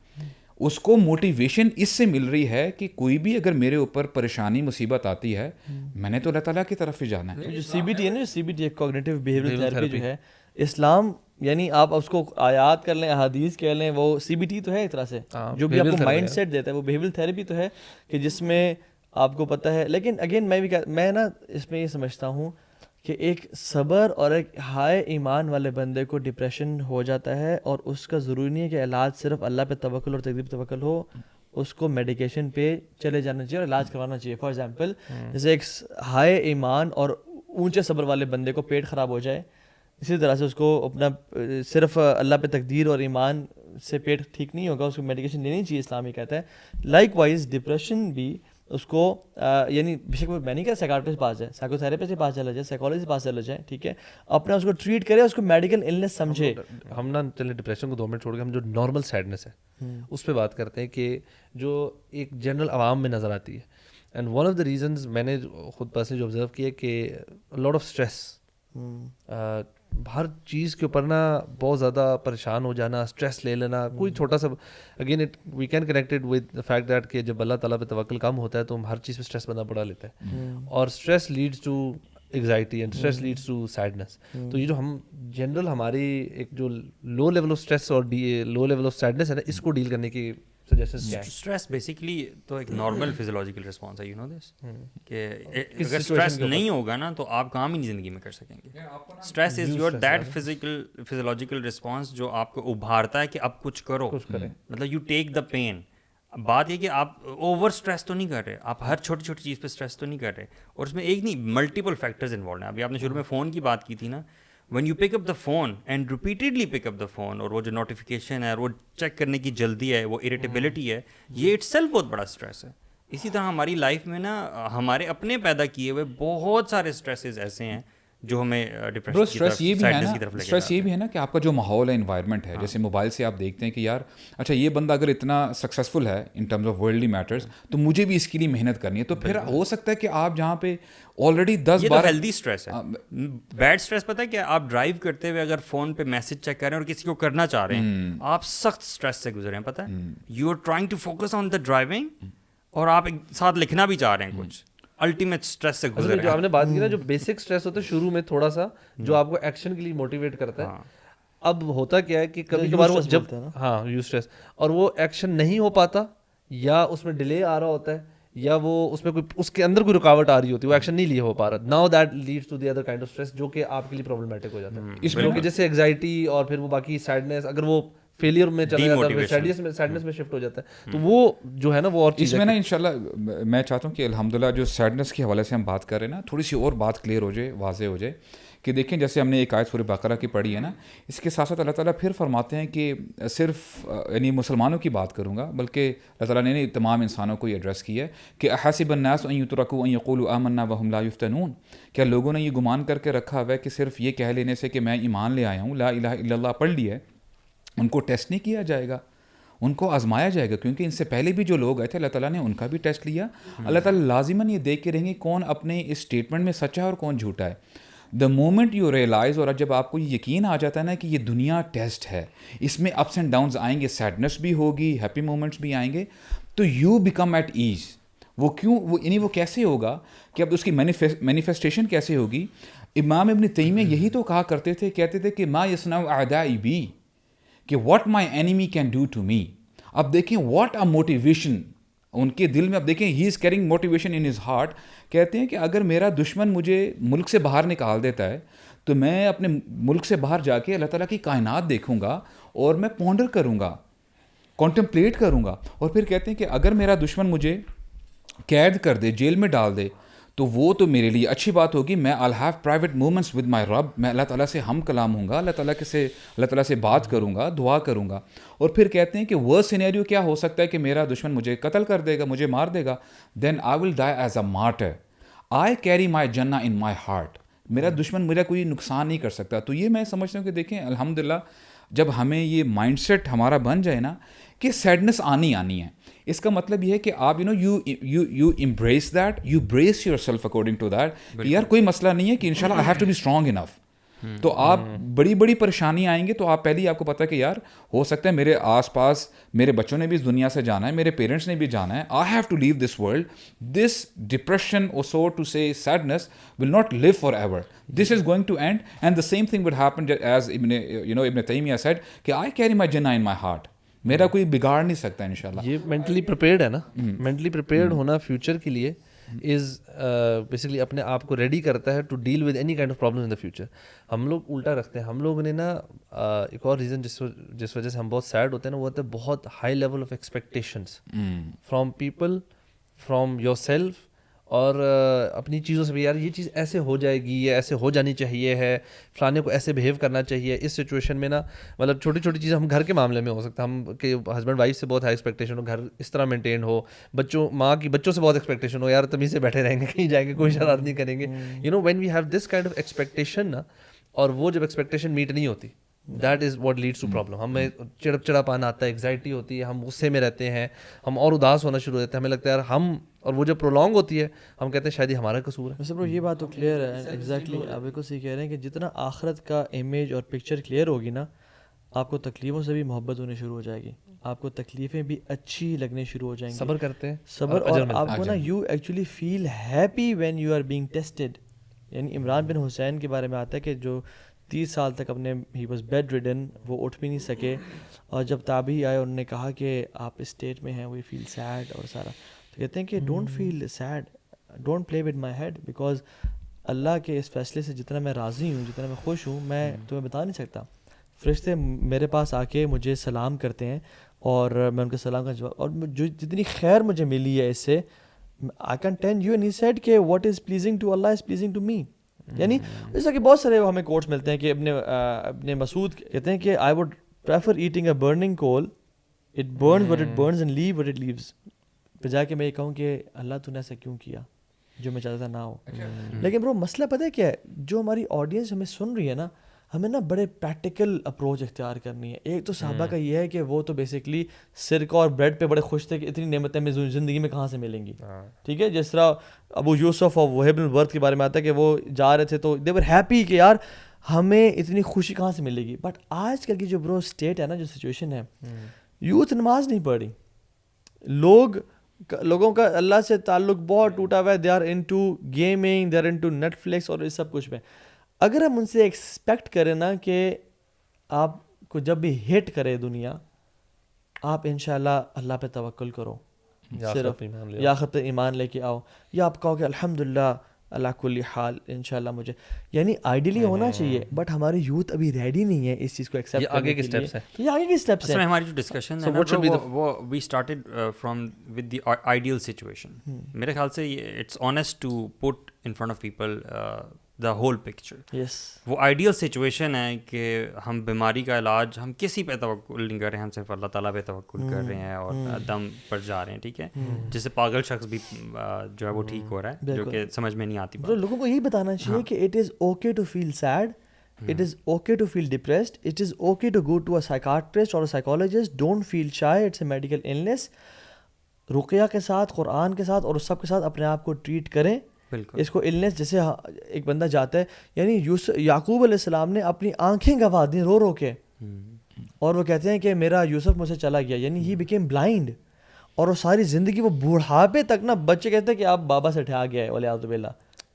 Speaker 4: اس کو موٹیویشن اس سے مل رہی ہے کہ کوئی بھی اگر میرے اوپر پریشانی مصیبت آتی ہے, میں نے تو اللہ تعالیٰ کی طرف ہی جانا ہے.
Speaker 2: جو سی بی ٹی ہے نا, جو C B T cognitive behavioral therapy جو ہے اسلام, یعنی آپ اس کو آیات کر لیں, احادیث کہہ لیں, وہ سی بی ٹی تو ہے ایک طرح سے, جو بھی آپ کو مائنڈ سیٹ دیتا ہے, وہ بیہیویئرل تھیراپی تو ہے کہ جس میں آپ کو پتہ ہے. لیکن اگین میں نا اس میں یہ سمجھتا ہوں کہ ایک صبر اور ایک ہائے ایمان والے بندے کو ڈپریشن ہو جاتا ہے, اور اس کا ضروری نہیں ہے کہ علاج صرف اللہ پہ توکل اور تقدیر پہ توکل ہو, اس کو میڈیکیشن پہ چلے جانا چاہیے اور علاج کروانا چاہیے. فار ایگزامپل جیسے ایک ہائے ایمان اور اونچے صبر والے بندے کو پیٹ خراب ہو جائے, اسی طرح سے اس کو اپنا صرف اللہ پہ تقدیر اور ایمان سے پیٹ ٹھیک نہیں ہوگا, اس کو میڈیکیشن لینی چاہیے, اسلام یہ کہتا ہے. لائک وائز ڈپریشن بھی اس کو یعنی بے شک میں نہیں کہا سائیکاٹرسٹ پاس جائے, سائیکو تھراپسٹ کے پاس چلا جائے, سائیکالوجسٹ کے پاس چلا جائے, ٹھیک ہے, اپنا اس کو ٹریٹ کرے, اس کو میڈیکل النس سمجھے.
Speaker 3: ہم نا چلے ڈپریشن کو 2 منٹ چھوڑ کے ہم جو نارمل سیڈنس ہے اس پہ بات کرتے ہیں, کہ جو ایک جنرل عوام میں نظر آتی ہے. And one of the reasons میں نے خود پرسنلی جو آبزرو کیا کہ لاٹ آف اسٹریس, ہر چیز کے اوپر نا بہت زیادہ پریشان ہو جانا, اسٹریس لے لینا, کوئی چھوٹا سا, again we can connected with the fact that کہ جب اللہ تعالیٰ پہ توکل کم ہوتا ہے تو ہم ہر چیز پہ اسٹریس بندہ بڑھا لیتا ہے, اور stress leads to anxiety and stress leads to sadness. تو یہ جو ہم جنرل ہماری ایک جو لو لیول آف اسٹریس اور لو لیول آف سیڈنس ہے نا, اس کو ڈیل کرنے کی سجیشنز کیا ہے؟
Speaker 1: اسٹریس بیسیکلی تو ایک نارمل فزیولوجیکل رسپانس ہے, یو نو دس, کہ اگر اسٹریس نہیں ہوگا نا تو آپ کام ہی نہیں زندگی میں کر سکیں گے. Stress is your that physiological response جو آپ کو ابھارتا ہے کہ اب کچھ کرو, مطلب یو ٹیک دا پین. بات یہ کہ آپ اوور اسٹریس تو نہیں کر رہے, آپ ہر چھوٹی چھوٹی چیز پہ اسٹریس تو نہیں کر رہے, اور اس میں ایک نہیں ملٹیپل فیکٹرز انوالوڈ ہیں. ابھی آپ نے شروع میں فون کی بات کی تھی نا, when you pick up the phone and repeatedly pick up the phone, اور وہ جو نوٹیفیکیشن ہے, وہ چیک کرنے کی جلدی ہے, وہ اریٹیبلٹی ہے, یہ اٹ سیلف بہت بڑا اسٹریس ہے. اسی طرح ہماری لائف میں نا ہمارے اپنے پیدا کیے ہوئے بہت سارے اسٹریسز ایسے ہیں جو ہمیں ڈپریشن کی طرف, سیڈنس کی طرف لے کے
Speaker 4: اسٹریس یہ بھی ہے نا کہ آپ کا جو ماحول ہے, انوائرمنٹ ہے, جیسے موبائل سے آپ دیکھتے ہیں کہ یار اچھا یہ بندہ اگر اتنا سکسیزفل ہے in terms of worldly matters, تو مجھے بھی اس کے لیے محنت کرنی ہے. تو پھر ہو سکتا ہے کہ آپ جہاں پہ آلریڈی 10 بار
Speaker 1: ہیلدی اسٹریس ہے. بیڈ اسٹریس پتہ ہے کہ آپ ڈرائیو کرتے ہوئے اگر فون پہ میسج چیک کر رہے ہیں اور کسی کو کرنا چاہ رہے ہیں, آپ سخت اسٹریس سے گزرے ہیں, پتہ ہے, you are trying to focus on the driving, اور آپ ایک ساتھ لکھنا بھی چاہ رہے ہیں کچھ, الٹیمیٹ اسٹریس سے گزر.
Speaker 3: جو آپ نے بات کی نا, جو بیسک اسٹریس ہوتا ہے شروع میں تھوڑا سا, جو آپ کو ایکشن کے لیے موٹیویٹ کرتا ہے. اب ہوتا کیا ہے کہ کبھی کبھار وہ جب یو اسٹریس, اور وہ ایکشن نہیں ہو پاتا, یا اس میں ڈیلے آ رہا ہوتا ہے, یا وہ اس میں کوئی اس کے اندر کوئی رکاوٹ آ رہی ہوتی ہے, وہ ایکشن نہیں لیا ہو پا رہا. Now that leads to the other kind of stress, جو کہ آپ کے لیے پرابلمٹک ہو جاتا ہے. اس میں جیسے انگزائٹی اور پھر وہ باقی سیڈنس, اگر وہ فیلئر میں چلا جاتا ہے, سیڈنس میں شفٹ ہو جاتا ہے, تو وہ جو ہے نا وہ اور چیز.
Speaker 4: اس میں نا انشاءاللہ میں چاہتا ہوں کہ الحمدللہ جو سیڈنس کے حوالے سے ہم بات کر رہے ہیں نا, تھوڑی سی اور بات کلیئر ہو جائے, واضح ہو جائے کہ دیکھیں جیسے ہم نے ایک آیت سورہ بقرہ کی پڑھی ہے نا, اس کے ساتھ ساتھ اللہ تعالیٰ پھر فرماتے ہیں کہ صرف یعنی مسلمانوں کی بات کروں گا, بلکہ اللہ تعالیٰ نے تمام انسانوں کو یہ ایڈریس کیا ہے کہ احسب الناس ان یترکوا ان یقولوا آمنا وهم لا یفتنون, کیا لوگوں نے یہ گمان کر کے رکھا ہوا ہے کہ صرف یہ کہہ لینے سے کہ میں ایمان لے آیا ہوں, لا الہ الا اللہ پڑھ لی ہے, ان کو ٹیسٹ نہیں کیا جائے گا, ان کو آزمایا جائے گا, کیونکہ ان سے پہلے بھی جو لوگ آئے تھے اللہ تعالیٰ نے ان کا بھی ٹیسٹ لیا. اللہ تعالیٰ لازماً یہ دیکھ کے رہیں گے کون اپنے اس اسٹیٹمنٹ میں سچا ہے اور کون جھوٹا ہے. دا مومنٹ یو ریئلائز, اور جب آپ کو یہ یقین آ جاتا ہے نا کہ یہ دنیا ٹیسٹ ہے, اس میں اپس اینڈ ڈاؤنز آئیں گے, سیڈنس بھی ہوگی, ہیپی مومنٹس بھی آئیں گے, تو یو بیکم ایٹ ایز. وہ کیوں وہ کیسے ہوگا کہ اب اس کی مینیفیسٹیشن کیسے ہوگی. امام ابن تیمیہ یہی تو کہا کرتے تھے, کہتے تھے کہ ما یصنع اعدائی بی, کہ what my enemy can do to me. اب دیکھیں واٹ اے موٹیویشن ان کے دل میں. اب دیکھیں he is caring motivation in his heart. کہتے ہیں کہ اگر میرا دشمن مجھے ملک سے باہر نکال دیتا ہے تو میں اپنے ملک سے باہر جا کے اللہ تعالیٰ کی کائنات دیکھوں گا اور میں پونڈر کروں گا, کانٹمپلیٹ کروں گا. اور پھر کہتے ہیں کہ اگر میرا دشمن مجھے قید کر دے, جیل میں ڈال دے, تو وہ تو میرے لیے اچھی بات ہوگی. میں I'll have private moments with my رب, میں اللہ تعالیٰ سے ہم کلام ہوں گا, اللہ تعالیٰ سے بات کروں گا, دعا کروں گا. اور پھر کہتے ہیں کہ ورسٹ سینیریو کیا ہو سکتا ہے کہ میرا دشمن مجھے قتل کر دے گا, مجھے مار دے گا. then I will die as a martyr. I carry my Jannah in my heart. میرا دشمن میرا کوئی نقصان نہیں کر سکتا. تو یہ میں سمجھتا ہوں کہ دیکھیں الحمدللہ جب ہمیں یہ مائنڈ سیٹ ہمارا بن جائے نا کہ سیڈنس آنی ہے, اس کا مطلب یہ ہے کہ آپ you embrace that, you brace yourself according to that کہ یار کوئی مسئلہ نہیں ہے کہ انشاءاللہ I have to be strong enough. تو آپ بڑی پریشانی آئیں گے تو آپ پہلے ہی آپ کو پتہ ہے کہ یار ہو سکتا ہے میرے آس پاس میرے بچوں نے بھی اس دنیا سے جانا ہے, میرے پیرنٹس نے بھی جانا ہے. I have to leave this world. This depression اور so to say sadness will not leave forever. This is going to end and the same thing would happen as Ibn Taymiyyah sad کہ آئی carry مائی جنہ ان my heart. میرا کوئی بگاڑ نہیں سکتا انشاءاللہ.
Speaker 3: یہ مینٹلی پریپیئرڈ ہے نا, مینٹلی پریپیئرڈ ہونا فیوچر کے لیے از بیسکلی اپنے آپ کو ریڈی کرتا ہے to deal with any kind of problem in the future. ہم لوگ الٹا رکھتے ہیں. ہم لوگ نے نا ایک اور ریزن جس وجہ سے ہم بہت سیڈ ہوتے ہیں نا, وہ ہوتا ہے بہت high level of expectations from people, from your self, اور اپنی چیزوں سے بھی یار یہ چیز ایسے ہو جائے گی, یہ ایسے ہو جانی چاہیے ہے, فلانے کو ایسے بہیو کرنا چاہیے اس سچویشن میں نا. مطلب چھوٹی چھوٹی چیزیں ہم گھر کے معاملے میں ہو سکتا ہے, ہم کہ ہسبینڈ وائف سے بہت ہائی ایکسپیکٹیشن ہو, گھر اس طرح مینٹین ہو, ماں کی بچوں سے بہت ایکسپیکٹیشن ہو, یار تمیز سے بیٹھے رہیں گے, کہیں جائیں گے کوئی شرارت نہیں کریں گے. When we have this kind of expectation نا, اور وہ جب ایکسپیکٹیشن میٹ نہیں ہوتی, that is what leads to problem. ہمیں چڑپان آتا ہے, ایگزائٹی ہوتی ہے, ہم غصے میں رہتے ہیں, ہم اور اداس ہونا شروع ہو جاتے ہیں, ہمیں لگتا ہے یار ہم, اور وہ جب پرولونگ ہوتی ہے ہم کہتے ہیں شاید یہ ہمارا قصور ہے.
Speaker 2: ویسے برو یہ بات تو کلیئر ہے, ایگزیکٹلی آپ بالکل صحیح کہہ رہے ہیں کہ جتنا آخرت کا امیج اور پکچر کلیئر ہوگی نا, آپ کو تکلیفوں سے بھی محبت ہونی شروع ہو جائے گی, آپ کو تکلیفیں بھی اچھی لگنے شروع ہو جائیں گی.
Speaker 3: صبر کرتے ہیں,
Speaker 2: صبر, اور آپ کو نا you actually feel happy when you are being tested. یعنی عمران بن حسین کے بارے میں آتا ہے کہ جو 30 سال تک اپنے ہی واز بیڈ ریڈن, وہ اٹھ بھی نہیں سکے, اور جب تابعی آئے انہوں نے کہا کہ آپ اسٹیٹ میں ہیں, وی فیل سیڈ اور سارا, تو کہتے ہیں کہ don't feel sad, don't play with my head, because Allah کے اس فیصلے سے جتنا میں راضی ہوں, جتنا میں خوش ہوں, میں تمہیں بتا نہیں سکتا. فرشتے میرے پاس آ کے مجھے سلام کرتے ہیں اور میں ان کے سلام کا جواب, اور جو جتنی خیر مجھے ملی ہے اس سے, I can tell you, and he said کہ what is pleasing to Allah is pleasing to me. یعنی جیسا کہ بہت سارے ہمیں کوٹس ملتے ہیں کہ ابن مسعود کہتے ہیں کہ I would prefer eating a burning coal, it burns what it burns and leave what it leaves, بجائے کہ میں یہ کہوں کہ اللہ تو نے ایسا کیوں کیا جو میں چاہتا تھا نہ ہو. لیکن برو مسئلہ پتہ ہے کیا ہے, جو ہماری آڈینس ہمیں سن رہی ہے نا, ہمیں نا بڑے پریکٹیکل اپروچ اختیار کرنی ہے. ایک تو صحابہ کا یہ ہے کہ وہ تو بیسکلی سرکہ اور بریڈ پہ بڑے خوش تھے کہ اتنی نعمتیں میں زندگی میں کہاں سے ملیں گی, ٹھیک ہے. جس طرح ابو یوسف اور وہب بن ورد کے بارے میں آتا ہے کہ وہ جا رہے تھے تو دے ور ہیپی کہ یار ہمیں اتنی خوشی کہاں سے ملے گی. بٹ آج کل کی جو برو اسٹیٹ ہے نا, جو سچویشن ہے, یوتھ نماز نہیں پڑھ رہی, لوگوں کا اللہ سے تعلق بہت ٹوٹا ہوا ہے, they are into gaming, they are into Netflix اور اس سب کچھ میں. اگر ہم ان سے ایکسپیکٹ کریں نا کہ آپ کو جب بھی ہٹ کرے دنیا, آپ انشاءاللہ اللہ پہ توکل کرو, صرف یا خط ایمان لے کے آؤ, یا آپ کہو کہ الحمدللہ اللہ کل حال انشاءاللہ مجھے, یعنی آئیڈیلی ہونا چاہیے. بٹ ہماری یوتھ ابھی ریڈی نہیں ہے اس چیز کو ایکسیپٹ کرنے کے لیے. یہ آگے کے اسٹیپس ہیں.
Speaker 1: ہماری جو ڈسکشن ہے وہ we started from with the ideal situation. میرے خیال سے it's honest to put in front of people the whole picture.
Speaker 2: Yes,
Speaker 1: وہ آئیڈیل سچویشن ہے کہ ہم بیماری کا علاج ہم کسی پہ توکل نہیں کر رہے ہیں, ہم صرف اللہ تعالیٰ پہ توکل کر رہے ہیں اور دم پر جا رہے ہیں, ٹھیک ہے. جس سے پاگل شخص بھی جو ہے وہ ٹھیک ہو رہا ہے, جو کہ سمجھ میں نہیں آتی.
Speaker 2: لوگوں کو یہی بتانا چاہیے کہ it is okay to feel sad, it is okay to feel depressed, it is okay to go to a psychiatrist اور psychologist. Don't feel shy, it's a medical illness. رقیہ کے ساتھ, قرآن کے ساتھ اور اس سب کے ساتھ اپنے آپ کو ٹریٹ کریں. اس کو النس, جیسے ایک بندہ جاتا ہے, یعنی یعقوب علیہ السلام نے اپنی آنکھیں گوا دیں رو کے, اور وہ کہتے ہیں کہ میرا یوسف مجھ سے چلا گیا, یعنی ہی بیکیم بلائنڈ. اور وہ ساری زندگی وہ بوڑھاپے تک نا بچے کہتے ہیں کہ آپ بابا سے اٹھا گیا ہے ولیعذ باللہ,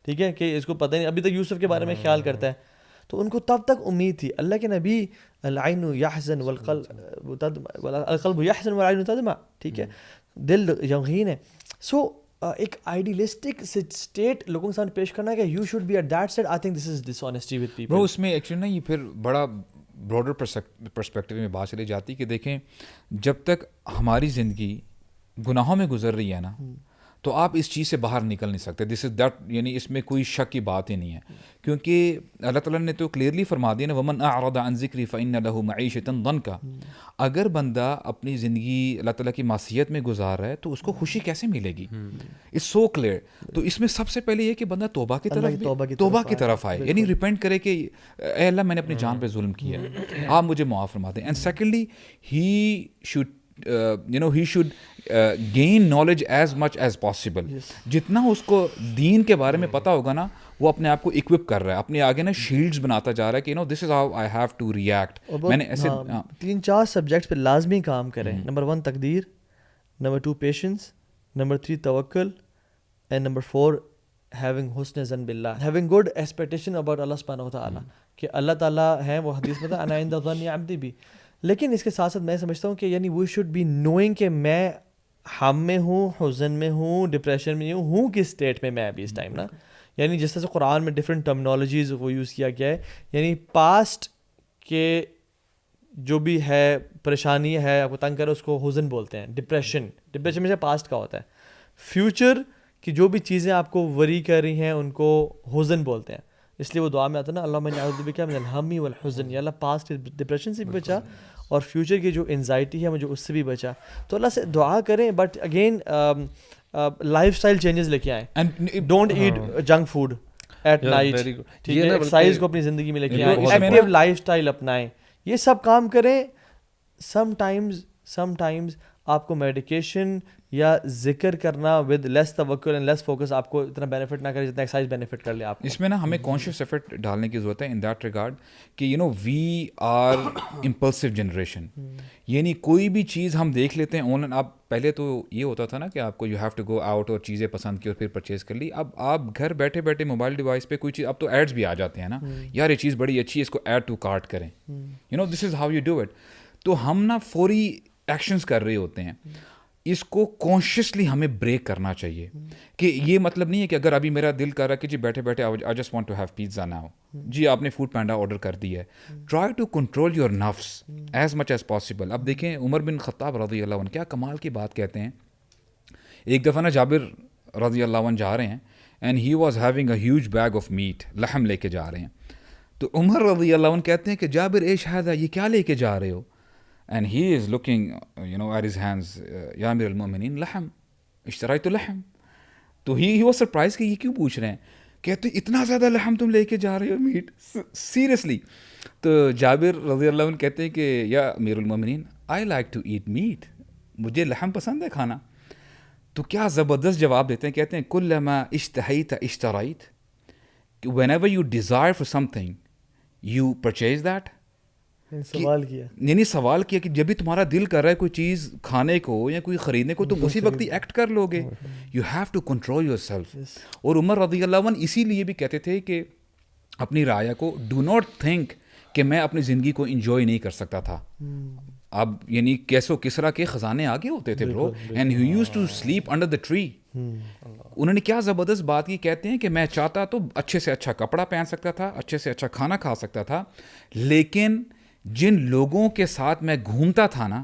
Speaker 2: ٹھیک ہے, کہ اس کو پتہ نہیں, ابھی تک یوسف کے بارے میں خیال کرتا ہے. تو ان کو تب تک امید تھی. اللہ کے نبی العین یحزن القلب یحزن والعین تدمع, ٹھیک ہے, دل غمگین ہے. سو ایک آئیڈیلسٹک اسٹیٹ لوگوں کے سامنے پیش کرنا ہے کہ you should be at that side, I think this is dishonesty with people.
Speaker 4: Bro اس میں ایکچولی نا یہ پھر بڑا براڈر پرسپیکٹیو میں بات چلی جاتی کہ دیکھیں جب تک ہماری زندگی گناہوں میں گزر رہی ہے نا تو آپ اس چیز سے باہر نکل نہیں سکتے. دس از دیٹ, یعنی اس میں کوئی شک کی بات ہی نہیں ہے, کیونکہ اللہ تعالیٰ نے تو کلیئرلی فرما دیا نا ومن اعرض عن ذکری فإن له معیشۃ ضنکا. اگر بندہ اپنی زندگی اللہ تعالیٰ کی معصیت میں گزار رہا ہے تو اس کو خوشی کیسے ملے گی؟ It's so clear. تو اس میں سب سے پہلے یہ کہ بندہ توبہ کی طرف آئے, یعنی ریپینٹ کرے کہ اے اللہ میں نے اپنی جان پہ ظلم کیا ہے, آپ مجھے معاف فرما دیں. And secondly he should he should gain knowledge as much as possible. جتنا اس کو دین کے بارے میں پتہ ہوگا نا وہ اپنے آپ کو اکوپ کر رہا ہے, اپنے آگے نا شیلڈز بناتا جا رہا ہے کہ this is how I have to react. میں نے ایسے
Speaker 2: 3-4 سبجیکٹس پہ لازمی کام کریں. نمبر 1 تقدیر, نمبر 2 پیشنس, نمبر 3 توکل, اینڈ نمبر 4 having حسن ظن باللہ, having good expectation about اللہ سبحانہ و تعالیٰ, کہ اللہ تعالیٰ ہیں, وہ حدیث میں تھا انا عند ظن عبدی بھی. لیکن اس کے ساتھ ساتھ میں سمجھتا ہوں کہ یعنی وی شوڈ بی نوئنگ کہ میں ہم میں ہوں, حزن میں ہوں, ڈپریشن میں ہوں کس اسٹیٹ میں ابھی اس ٹائم نا. یعنی جس طرح سے قرآن میں ڈفرینٹ ٹرمنالوجیز وہ یوز کیا گیا ہے, یعنی پاسٹ کے جو بھی ہے پریشانی ہے آپ کو تنگ کرے اس کو حزن بولتے ہیں, ڈپریشن میں سے پاسٹ کا ہوتا ہے. فیوچر کی جو بھی چیزیں آپ کو وری کر رہی ہیں ان کو حزن بولتے ہیں. اس لیے وہ دعا میں آتا ہے نا اللہم انی اعوذ بک من الہم والحزن, یا اللہ پاسٹ کے ڈپریشن سے بھی بچا اور فیوچر کی جو انزائٹی ہے مجھے اس سے بھی بچا. تو اللہ سے دعا کریں, but again lifestyle changes لے کے آئیں. Don't eat junk food at night, ٹھیک ہے, ایکسرسائز کو اپنی زندگی میں لے کے آئیں, ایکٹیو لائف اسٹائل اپنائیں, یہ سب کام کریں. سم ٹائمز آپ کو میڈیکیشن یا ذکر کرنا ود لیس توکل اینڈ لیس فوکس آپ کو اتنا بینیفٹ نہ کرے جتنا ایکسرسائز بینیفٹ کر لے آپ کو.
Speaker 4: اس میں نا ہمیں کانشیس ایفرٹ ڈالنے کی ضرورت ہے ان دیٹ ریگارڈ کہ وی آر امپلسو جنریشن. یعنی کوئی بھی چیز ہم دیکھ لیتے ہیں آن لائن. اب پہلے تو یہ ہوتا تھا نا کہ آپ کو you have to go out اور چیزیں پسند کی اور پھر پرچیز کر لی. اب آپ گھر بیٹھے بیٹھے موبائل ڈیوائس پہ کوئی چیز, اب تو ایڈس بھی آ جاتے ہیں نا, یار یہ چیز بڑی اچھی ہے اس کو ایڈ ٹو کارٹ کریں, this is how you do it. تو ہم نا فوری ایکشنز کر رہے ہوتے ہیں. اس کو کانشیسلی ہمیں بریک کرنا چاہیے کہ یہ مطلب نہیں ہے کہ اگر ابھی میرا دل کر رہا ہے کہ جی بیٹھے بیٹھے I just want to have pizza now, جی آپ نے فوڈ پینڈا آرڈر کر دی ہے. ٹرائی ٹو کنٹرول یور نفس ایز مچ ایز پاسبل. اب دیکھیں عمر بن خطاب رضی اللہ عنہ کیا کمال کی بات کہتے ہیں. ایک دفعہ نا جابر رضی اللہ عنہ جا رہے ہیں and he was having a huge bag of meat, لحم لے کے جا رہے ہیں. تو عمر رضی اللہ عنہ کہتے ہیں کہ جابر اے شہادہ یہ کیا لے کے جا رہے ہو؟ And he is looking, at his hands, Ya Amir al-Mu'minin, لحم, اشتريت لحم. تو he was surprised کہ یہ کیوں پوچھ رہے ہیں. کہتے اتنا زیادہ لحم تم لے کے جا رہے ہو میٹ, سیریسلی. تو جابر رضی اللہ عنہ کہتے ہیں کہ یا امیر المومنین I like to eat meat, مجھے لحم پسند ہے کھانا. تو کیا زبردست جواب دیتے ہیں, کہتے ہیں کلما اشتہیت اشتريت, whenever you desire for something you purchase that. سوال کیا کہ جب بھی تمہارا دل کر رہا ہے کوئی چیز کھانے کو یا کوئی خریدنے کو تم اسی وقت ہی ایکٹ کر لو گے. You have to control yourself. اور عمر رضی اللہ عنہ اسی لیے بھی کہتے تھے کہ اپنی رعایا کو ڈو ناٹ تھنک کہ میں اپنی زندگی کو انجوائے نہیں کر سکتا تھا. اب کیسو کسرا کے خزانے آگے ہوتے تھے bro, and he used to sleep under the tree. انہوں نے کیا زبردست بات کی, کہتے ہیں کہ میں چاہتا تو اچھے سے اچھا کپڑا پہن سکتا تھا, اچھے سے اچھا کھانا کھا سکتا تھا, لیکن جن لوگوں کے ساتھ میں گھومتا تھا نا,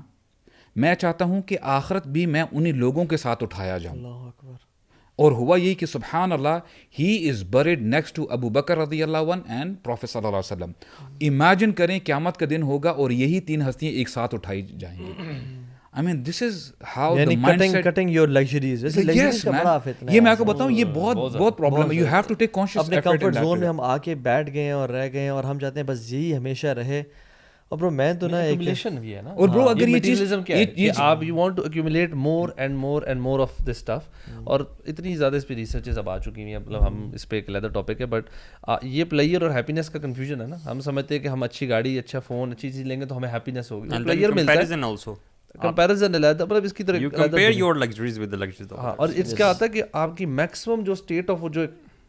Speaker 4: میں چاہتا ہوں کہ آخرت بھی میں انہی لوگوں کے ساتھ اٹھایا جاؤں. اور ہوا یہی کہ سبحان اللہ ہی از بریڈ نیکسٹ ٹو ابو بکر رضی اللہ عنہ اینڈ پروفیٹ صلی اللہ علیہ وسلم. امیجن کریں قیامت کا دن ہوگا اور یہی 3 ہستیاں ایک ساتھ اٹھائی جائیں گی. I mean this is how the mindset,
Speaker 2: cutting your luxuries.
Speaker 4: Yes man, یہ میں آپ کو بتاؤں یہ بہت پرابلم ہے. You have to take conscious
Speaker 2: اپنے کمفرٹ زون میں ہم آ کے بیٹھ گئے ہیں اور رہ گئے ہیں اور ہم چاہتے ہیں بس یہی ہمیشہ رہے. اور برو میں تو نا ایک
Speaker 3: ایکومولیشن بھی ہے نا.
Speaker 4: اور برو اگر یہ چیز
Speaker 3: کیا ہے کہ آپ you want to accumulate more and more and more of this stuff. اور اتنی زیادہ اس پہ ریسرچز اب آ چکی ہیں, مطلب ہم اس پہ ایک علیحدہ ٹاپک ہے. بٹ یہ پلیئر اور ہیپینس کا کنفیوژن ہے نا. ہم سمجھتے ہیں کہ ہم اچھی گاڑی, اچھا فون, اچھی چیز لیں گے تو ہمیں ہیپینس ہوگی. پلیئر ملتا ہے comparison علیحدہ مطلب اس کی طرح
Speaker 1: you compare your luxuries with the luxuries of
Speaker 3: ہاں. اور اس کیا آتا ہے کہ آپ کی میکسیمم جو اسٹیٹ آف جو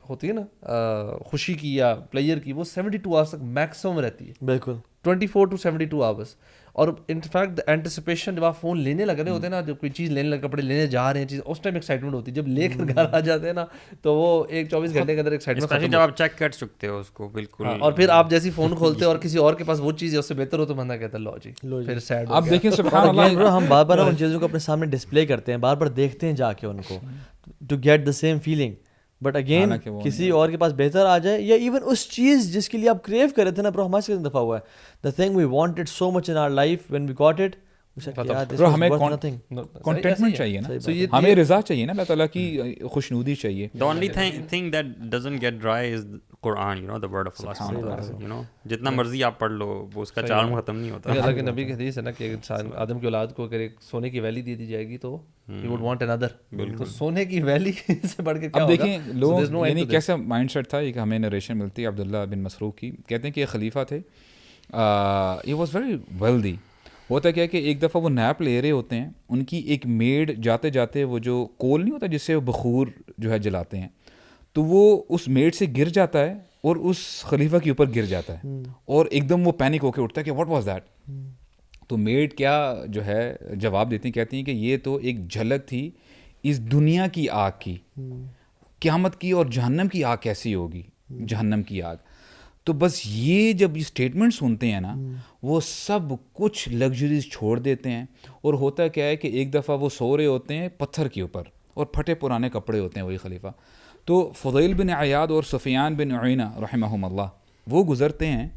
Speaker 3: ہوتی ہے نا خوشی کی یا پلیئر کی وہ 72 آورس تک میکسیمم رہتی ہے.
Speaker 2: بالکل
Speaker 3: 24 to 72 آورس. اور انفیکٹ اینٹیسپیشن جب آپ فون لینے لگ رہے ہوتے ہیں نا, جب کوئی چیز لینے لگے, کپڑے لینے جا رہے ہیں چیز, اس ٹائم ایکسائٹمنٹ ہوتی ہے. جب لے کر گھر آ جاتے ہیں نا تو وہ ایک 24 گھنٹے کے اندر ایکسائٹمنٹ ختم.
Speaker 1: جب آپ چیک کر چکتے ہو اس کو بالکل,
Speaker 3: اور پھر آپ جیسی فون کھولتے ہیں اور کسی اور کے پاس وہ چیز ہے اس سے بہتر ہو تو بندہ کہتا ہے لو جی پھر سیڈ.
Speaker 4: آپ دیکھیں سبحان اللہ,
Speaker 2: ہم بار بار ان چیزوں کو اپنے سامنے ڈسپلے کرتے ہیں, بار بار دیکھتے ہیں جا کے ان کو to get the same feeling, but again کسی اور کے پاس بہتر آ جائے, یا ایون اس چیز جس کے لیے آپ کریو کر رہے تھے نا. برو ہمارے سے دفعہ ہوا ہے the thing we wanted so much in our life, when we got it
Speaker 4: ہمیں کنٹینٹمنٹ چاہیے نا, ہمیں رضا چاہیے نا, اللہ تعالیٰ کی خوشنودی چاہیے.
Speaker 1: The only thing that doesn't get dry is Quran, you know, the word of Allah, you know, جتنا مرضی آپ پڑھ لو وہ اس کا چارم ختم نہیں ہوتا.
Speaker 3: اللہ کے نبی کی حدیث ہے نا کہ انسان آدم کی اولاد کو اگر ایک سونے کی ویلی دے دی جائے گی تو he would want another. تو سونے کی ویلی سے بڑھ کے کیا ہوگا.
Speaker 4: اب دیکھیں لوگ یعنی کیسا مائنڈ سیٹ تھا, ایک ہمیں نریشن ملتی ہے عبداللہ بن مسروق کی, کہتے ہیں کہ ایک خلیفہ تھے, he was very wealthy. ہوتا کیا کہ ایک دفعہ وہ نیپ لے رہے ہوتے ہیں, ان کی ایک میڈ جاتے جاتے وہ جو کول نہیں ہوتا جس سے وہ بخور جو ہے جلاتے ہیں, تو وہ اس میڈ سے گر جاتا ہے اور اس خلیفہ کے اوپر گر جاتا ہے, اور ایک دم وہ پینک ہو کے اٹھتا ہے کہ واٹ واز دیٹ. تو میڈ کیا جو ہے جواب دیتی ہیں, کہتی ہیں کہ یہ تو ایک جھلک تھی اس دنیا کی آگ کی, قیامت کی اور جہنم کی آگ کیسی ہوگی, جہنم کی آگ. تو بس یہ جب یہ اسٹیٹمنٹ سنتے ہیں نا, وہ سب کچھ لگژریز چھوڑ دیتے ہیں. اور ہوتا کیا ہے کہ ایک دفعہ وہ سو رہے ہوتے ہیں پتھر کے اوپر, اور پھٹے پرانے کپڑے ہوتے ہیں وہی خلیفہ. تو فضیل بن عیاض اور سفیان بن عینہ رحمہم اللہ وہ گزرتے ہیں.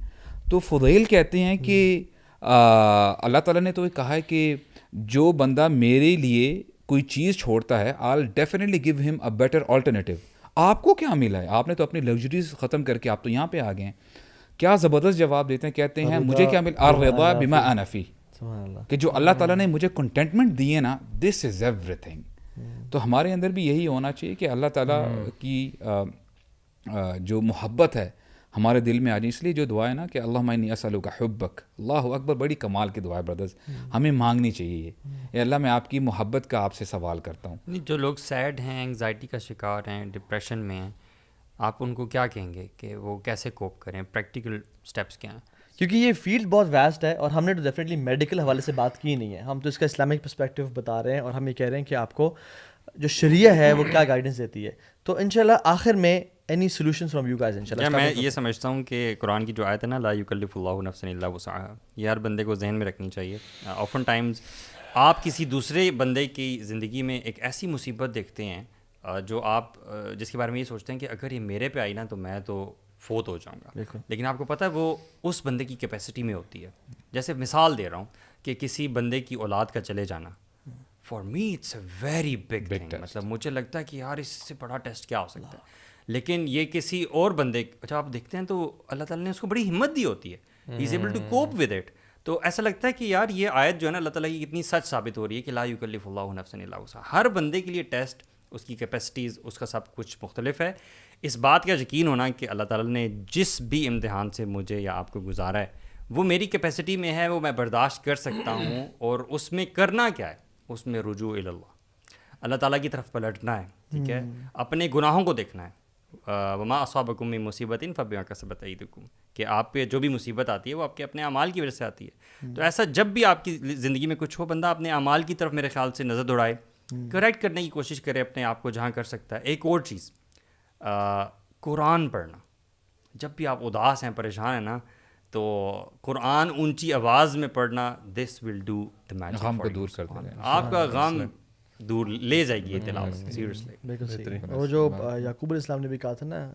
Speaker 4: تو فضیل کہتے ہیں کہ اللہ تعالیٰ نے تو کہا ہے کہ جو بندہ میرے لیے کوئی چیز چھوڑتا ہے I'll definitely give him a better alternative. آپ کو کیا ملا ہے, آپ نے تو اپنی لگژریز ختم کر کے آپ تو یہاں پہ آ گئے ہیں. کیا زبردست جواب دیتے ہیں, کہتے ہیں مجھے کیا ملا, الرضا بما انا فی, کہ جو اللہ تعالیٰ نے مجھے کنٹینٹمنٹ دی ہے نا, دس از ایوری تھنگ. تو ہمارے اندر بھی یہی ہونا چاہیے کہ اللہ تعالیٰ کی جو محبت ہے ہمارے دل میں آ جائے. اس لیے جو دعا ہے نا کہ اللہم انی اسألک حبک, اللہ اکبر, بڑی کمال کی دعا ہے بردرز, ہمیں مانگنی چاہیے یہ. اللہ میں آپ کی محبت کا آپ سے سوال کرتا ہوں.
Speaker 1: جو لوگ سیڈ ہیں, انگزائٹی کا شکار ہیں, ڈپریشن میں ہیں, آپ ان کو کیا کہیں گے کہ وہ کیسے کوپ کریں, پریکٹیکل اسٹیپس کیا ہیں؟
Speaker 2: کیونکہ یہ فیلڈ بہت ویسٹ ہے, اور ہم نے تو ڈیفینیٹلی میڈیکل حوالے سے بات کی نہیں ہے, ہم تو اس کا اسلامک پرسپیکٹیو بتا رہے ہیں, اور ہم یہ کہہ رہے ہیں کہ آپ کو جو شریعہ ہے وہ کیا گائیڈنس دیتی ہے. تو انشاءاللہ آخر میں any solutions from you guys انشاءاللہ.
Speaker 1: میں یہ سمجھتا ہوں کہ قرآن کی جو آیت ہے نا, لا یکلف اللہ نفسا الا وسعها, یہ ہر بندے کو ذہن میں رکھنی چاہیے. آفن ٹائمز آپ کسی دوسرے بندے کی زندگی میں ایک ایسی مصیبت دیکھتے ہیں جو آپ جس کے بارے میں یہ سوچتے ہیں کہ اگر یہ میرے پہ آئی نا تو میں تو فوت ہو جاؤں گا, لیکن آپ کو پتہ ہے وہ اس بندے کی کیپیسٹی میں ہوتی ہے. جیسے مثال دے رہا ہوں کہ کسی بندے کی اولاد کا چلے جانا, for me it's a very big thing. مطلب مجھے لگتا ہے کہ یار اس سے بڑا ٹیسٹ کیا ہو سکتا ہے, لیکن یہ کسی اور بندے جب آپ دیکھتے ہیں تو اللہ تعالیٰ نے اس کو بڑی ہمت دی ہوتی ہے, he is able to cope with it. تو ایسا لگتا ہے کہ یار یہ آیت جو ہے نا اللہ تعالیٰ کی کتنی سچ ثابت ہو رہی ہے کہ لا یکلف اللہ نفسا الا وسعها. ہر بندے کے لیے ٹیسٹ, اس کی کیپیسٹیز, اس کا سب کچھ مختلف ہے. اس بات کا یقین ہونا کہ اللہ تعالیٰ نے جس بھی امتحان سے مجھے یا آپ کو گزارا ہے وہ میری کیپیسٹی میں ہے, وہ میں برداشت کر سکتا ہوں, اور اس میں کرنا کیا ہے, اس میں رجوع الی اللہ, اللہ تعالیٰ کی طرف پلٹنا ہے. ٹھیک ہے, اپنے گناہوں کو دیکھنا ہے. وما اصابکم من مصیبت فبما کسبت ایدیکم, کہ آپ پہ جو بھی مصیبت آتی ہے وہ آپ کے اپنے اعمال کی وجہ سے آتی ہے. تو ایسا جب بھی آپ کی زندگی میں کچھ ہو, بندہ اپنے اعمال کی طرف میرے خیال سے نظر دوڑائے, کریکٹ کرنے کی کوشش کرے اپنے آپ کو جہاں کر سکتا ہے. ایک اور چیز, قرآن پڑھنا. جب بھی آپ اداس ہیں, پریشان ہیں نا, تو قرآن اونچی آواز میں پڑھنا, دس ول ڈو دا میجک,
Speaker 4: غم کو دور کر دے گا,
Speaker 1: آپ کا غم دور لے جائے گی یہ تلاوت. سیریسلی
Speaker 2: بالکل صحیح. وہ جو یعقوب علیہ السلام نے بھی کہا تھا نا,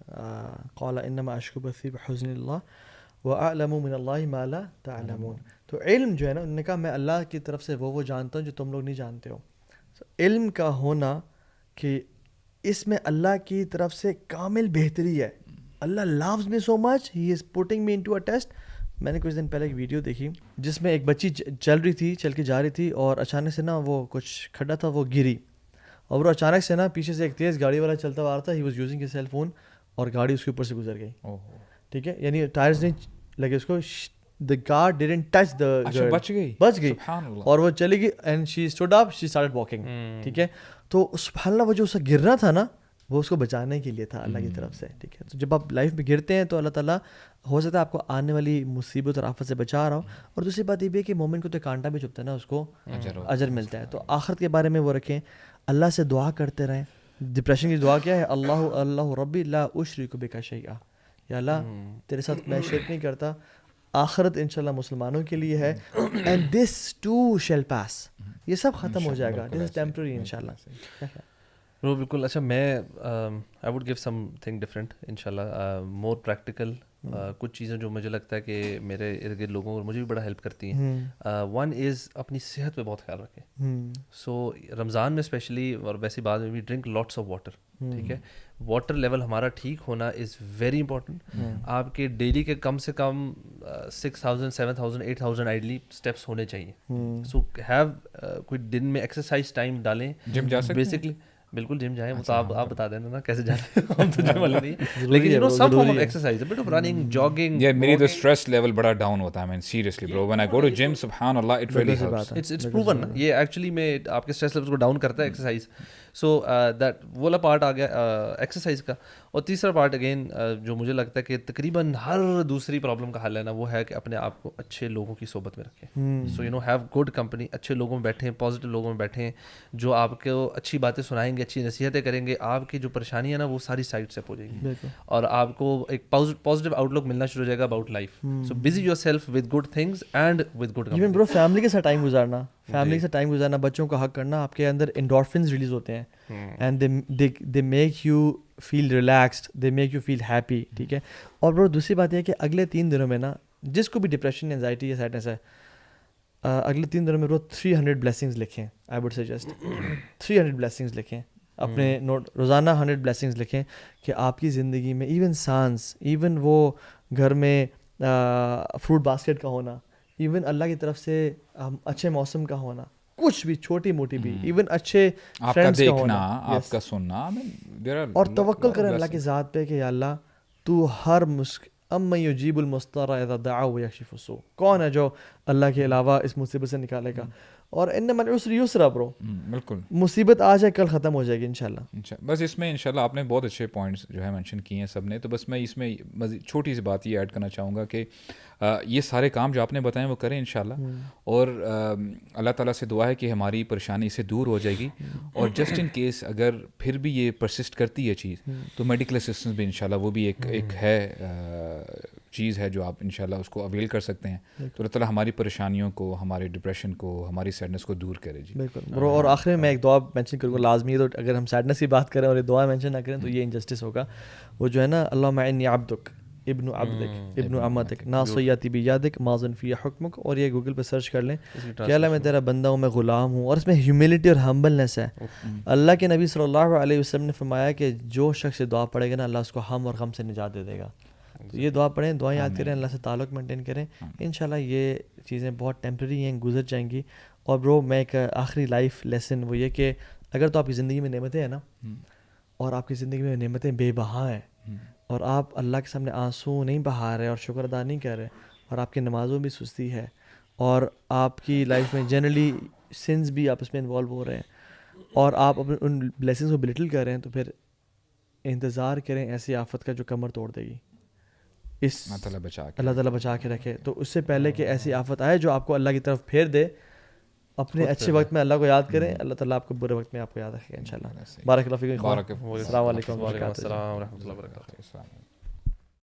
Speaker 2: قال انما اشکو بثی بحزن اللہ واعلم من اللہ ما لا تعلمون. تو علم جو ہے نا, انہوں نے کہا میں اللہ کی طرف سے وہ جانتا ہوں جو تم لوگ نہیں جانتے ہو. علم کا ہونا کہ اس میں اللہ کی طرف سے کامل بہتری ہے. اللہ loves me so much, he is putting me into a test. میں نے کچھ دن پہلے ایک ویڈیو دیکھی جس میں ایک بچی چل کے جا رہی تھی, اور اچانک سے نا وہ کچھ کھڈا تھا, وہ گری, اور وہ اچانک سے نا پیچھے سے ایک تیز گاڑی والا چلتا ہوا رہا تھا, he was using his cell phone, اور گاڑی اس کے اوپر سے گزر گئی. ٹھیک ہے, یعنی ٹائرز نہیں لگے اس کو, the car didn't touch the
Speaker 4: اچھا
Speaker 2: girl.
Speaker 4: بچ گئی
Speaker 2: بچ گئی
Speaker 4: سبحان اللہ.
Speaker 2: اور وہ چلی گئی and she stood up, she started walking. ٹھیک ہے, تو سبحان اللہ وہ جو اسے گرنا تھا نا وہ اس کو بچانے کے لیے تھا اللہ کی طرف سے. ٹھیک ہے, تو جب آپ لائف میں گرتے ہیں تو اللہ تعالیٰ ہو سکتا ہے آپ کو آنے والی مصیبت اور آفت سے بچا رہا ہو. اور دوسری بات یہ بھی ہے کہ مومن کو تو کانٹا بھی چبھتا ہے نا, اس کو اجر ملتا ہے. تو آخرت کے بارے میں وہ رکھیں, اللہ سے دعا کرتے رہیں. ڈپریشن کی دعا کیا ہے, اللہ ربی لا اشرک بک شیئا, یا اللہ تیرے ساتھ میں شرک نہیں کرتا. آخرت انشاءاللہ مسلمانوں کے لیے ہے. اینڈ دس ٹو شیل پاس, یہ سب ختم ہو جائے گا, دس از ٹیمپرری انشاءاللہ.
Speaker 3: وہ بالکل. اچھا میں I would give some thing different انشاءاللہ, مور پریکٹیکل. کچھ چیزیں جو مجھے لگتا ہے کہ میرے ارد گرد لوگوں کو مجھے بھی بڑا ہیلپ کرتی ہیں. ون از اپنی صحت پہ بہت خیال رکھیں. سو رمضان میں اسپیشلی, اور ویسی بات میں بھی, ڈرنک لاٹس آف واٹر. ٹھیک ہے, واٹر لیول ہمارا ٹھیک ہونا از ویری امپورٹنٹ. آپ کے ڈیلی کے کم سے کم 6000 7000 8000 آئیڈلی اسٹیپس ہونے چاہیے. سو ہیو کوئی دن میں ایکسرسائز ٹائم ڈالیں.
Speaker 4: جم جا سکتے
Speaker 3: بیسکلی بالکل جم جائیں. وہ تو آپ بتا دینا نا کیسے جاتے ہیں, ہم تو جم والے نہیں ہیں, لیکن you know some form of exercise, a bit of running, jogging.
Speaker 4: یا میری تو اسٹریس لیول بڑا ڈاؤن ہوتا ہے. میں سیریسلی برو when I go to gym سبحان اللہ it really helps.
Speaker 3: It's proven. یہ ایکچولی میں آپ کے اسٹریس لیول کو ڈاؤن کرتا ہے ایکسرسائز. سو دیٹ وہ والا پارٹ آ گیا ایکسرسائز کا. اور تیسرا پارٹ اگین جو مجھے لگتا ہے کہ تقریباً ہر دوسری پرابلم کا حل ہے نا, وہ ہے کہ اپنے آپ کو اچھے لوگوں کی صحبت میں رکھیں. So you know have good company, اچھے لوگوں میں بیٹھیں, پازیٹیو لوگوں میں بیٹھیں, جو آپ کو اچھی باتیں سنائیں گے, اچھی نصیحتیں کریں گے. آپ کی جو پریشانی ہے نا وہ ساری سائڈ سے ہو جائیں گی, اور آپ کو ایک پازیٹیو آؤٹ لک ملنا شروع ہو جائے گا about life. So busy yourself with good things and with good.
Speaker 2: Even bro family کے ساتھ ٹائم گزارنا, فیملی کے ساتھ ٹائم گزارنا, بچوں کا حق کرنا, آپ کے اندر انڈورفنز ریلیز ہوتے ہیں and they make you feel relaxed, they make you feel happy. ٹھیک ہے, اور برو دوسری بات یہ ہے کہ اگلے 3 دنوں میں نا, جس کو بھی ڈپریشن, انزائٹی یا سیڈنس ہے, اگلے 3 دنوں میں برو 300 بلیسنگز لکھیں. آئی وڈ سجیسٹ 300 بلیسنگز لکھیں اپنے نوٹ, روزانہ 100 بلیسنگز لکھیں کہ آپ کی زندگی میں ایون سانس, ایون وہ گھر میں فروٹ باسکٹ کا ہونا, ایون اللہ کی طرف سے اچھے موسم کا ہونا, کچھ بھی چھوٹی موٹی بھی, ایون اچھے فرینڈس کا ہونا,
Speaker 4: آپ کا سننا,
Speaker 2: اور توکل کریں اللہ کی ذات پہ کہ یا اللہ تو ہر اما یجیب المضطر اذا دعا ویکشف السوء, کون ہے جو اللہ کے علاوہ اس مصیبت سے نکالے گا. اور انما العسر یسرا برو,
Speaker 4: بالکل
Speaker 2: مصیبت آج ہے کل ختم ہو جائے گی انشاءاللہ.
Speaker 4: بس اس میں انشاءاللہ آپ نے بہت اچھے پوائنٹس جو ہے مینشن کیے ہیں سب نے. تو بس میں اس میں مزید چھوٹی سی بات یہ ایڈ کرنا چاہوں گا کہ یہ سارے کام جو آپ نے بتائے وہ کریں انشاءاللہ, اور اللہ تعالیٰ سے دعا ہے کہ ہماری پریشانی سے دور ہو جائے گی. اور جسٹ ان کیس اگر پھر بھی یہ پرسسٹ کرتی ہے چیز, تو میڈیکل اسسٹنس بھی انشاءاللہ وہ بھی ایک ہے چیز ہے جو آپ انشاءاللہ اس کو اویل کر سکتے ہیں. تو اللہ تعالیٰ ہماری پریشانیوں کو, ہمارے ڈپریشن کو, ہماری سیڈنس کو دور کرے. جی
Speaker 2: بالکل برو. اور آخر میں ایک دعا مینشن کروں گا لازمی ہے, تو اگر ہم سیڈنس کی بات کریں اور یہ دعا مینشن نہ کریں تو یہ انجسٹس ہوگا. وہ جو ہے نا, اللہم انی عبدک ابن عبدک ابن امتک ناصیتی بیدک ماض فی حکمک, اور یہ گوگل پہ سرچ کر لیں کہ اللہ میں تیرا بندہ ہوں, میں غلام ہوں. اور اس میں ہیوملٹی اور ہمبلنس ہے. اللہ کے نبی صلی اللہ علیہ وسلم نے فرمایا کہ جو شخص یہ دعا پڑھے گا نا, اللہ اس کو ہم اور غم سے نجات دے دے گا. تو یہ دعا پڑھیں, دعائیں یاد کریں, اللہ سے تعلق مینٹین کریں. انشاءاللہ یہ چیزیں بہت ٹیمپرری ہیں, گزر جائیں گی. اور برو میں ایک آخری لائف لیسن وہ یہ کہ اگر تو آپ کی زندگی میں نعمتیں ہیں نا, اور آپ کی زندگی میں نعمتیں بے بہا ہیں, اور آپ اللہ کے سامنے آنسو نہیں بہا رہے اور شکر ادا نہیں کر رہے, اور آپ کی نمازوں بھی سستی ہے, اور آپ کی لائف میں جنرلی سنس بھی آپ اس میں انوالو ہو رہے ہیں, اور آپ اپنے ان بلیسنگس کو بلٹل کر رہے ہیں, تو پھر انتظار کریں ایسی آفت کا جو کمر توڑ دے گی. اس اللہ تعالیٰ بچا کے رکھے. تو اس سے پہلے کہ ایسی آفت آئے جو آپ کو اللہ کی طرف پھیر دے, اپنے اچھے وقت میں اللہ کو یاد کریں, اللہ تعالیٰ آپ کو برے وقت میں آپ کو یاد رکھے گا انشاءاللہ. بارک اللہ فیکم. السلام علیکم و رحمۃ اللہ وبرکاتہ.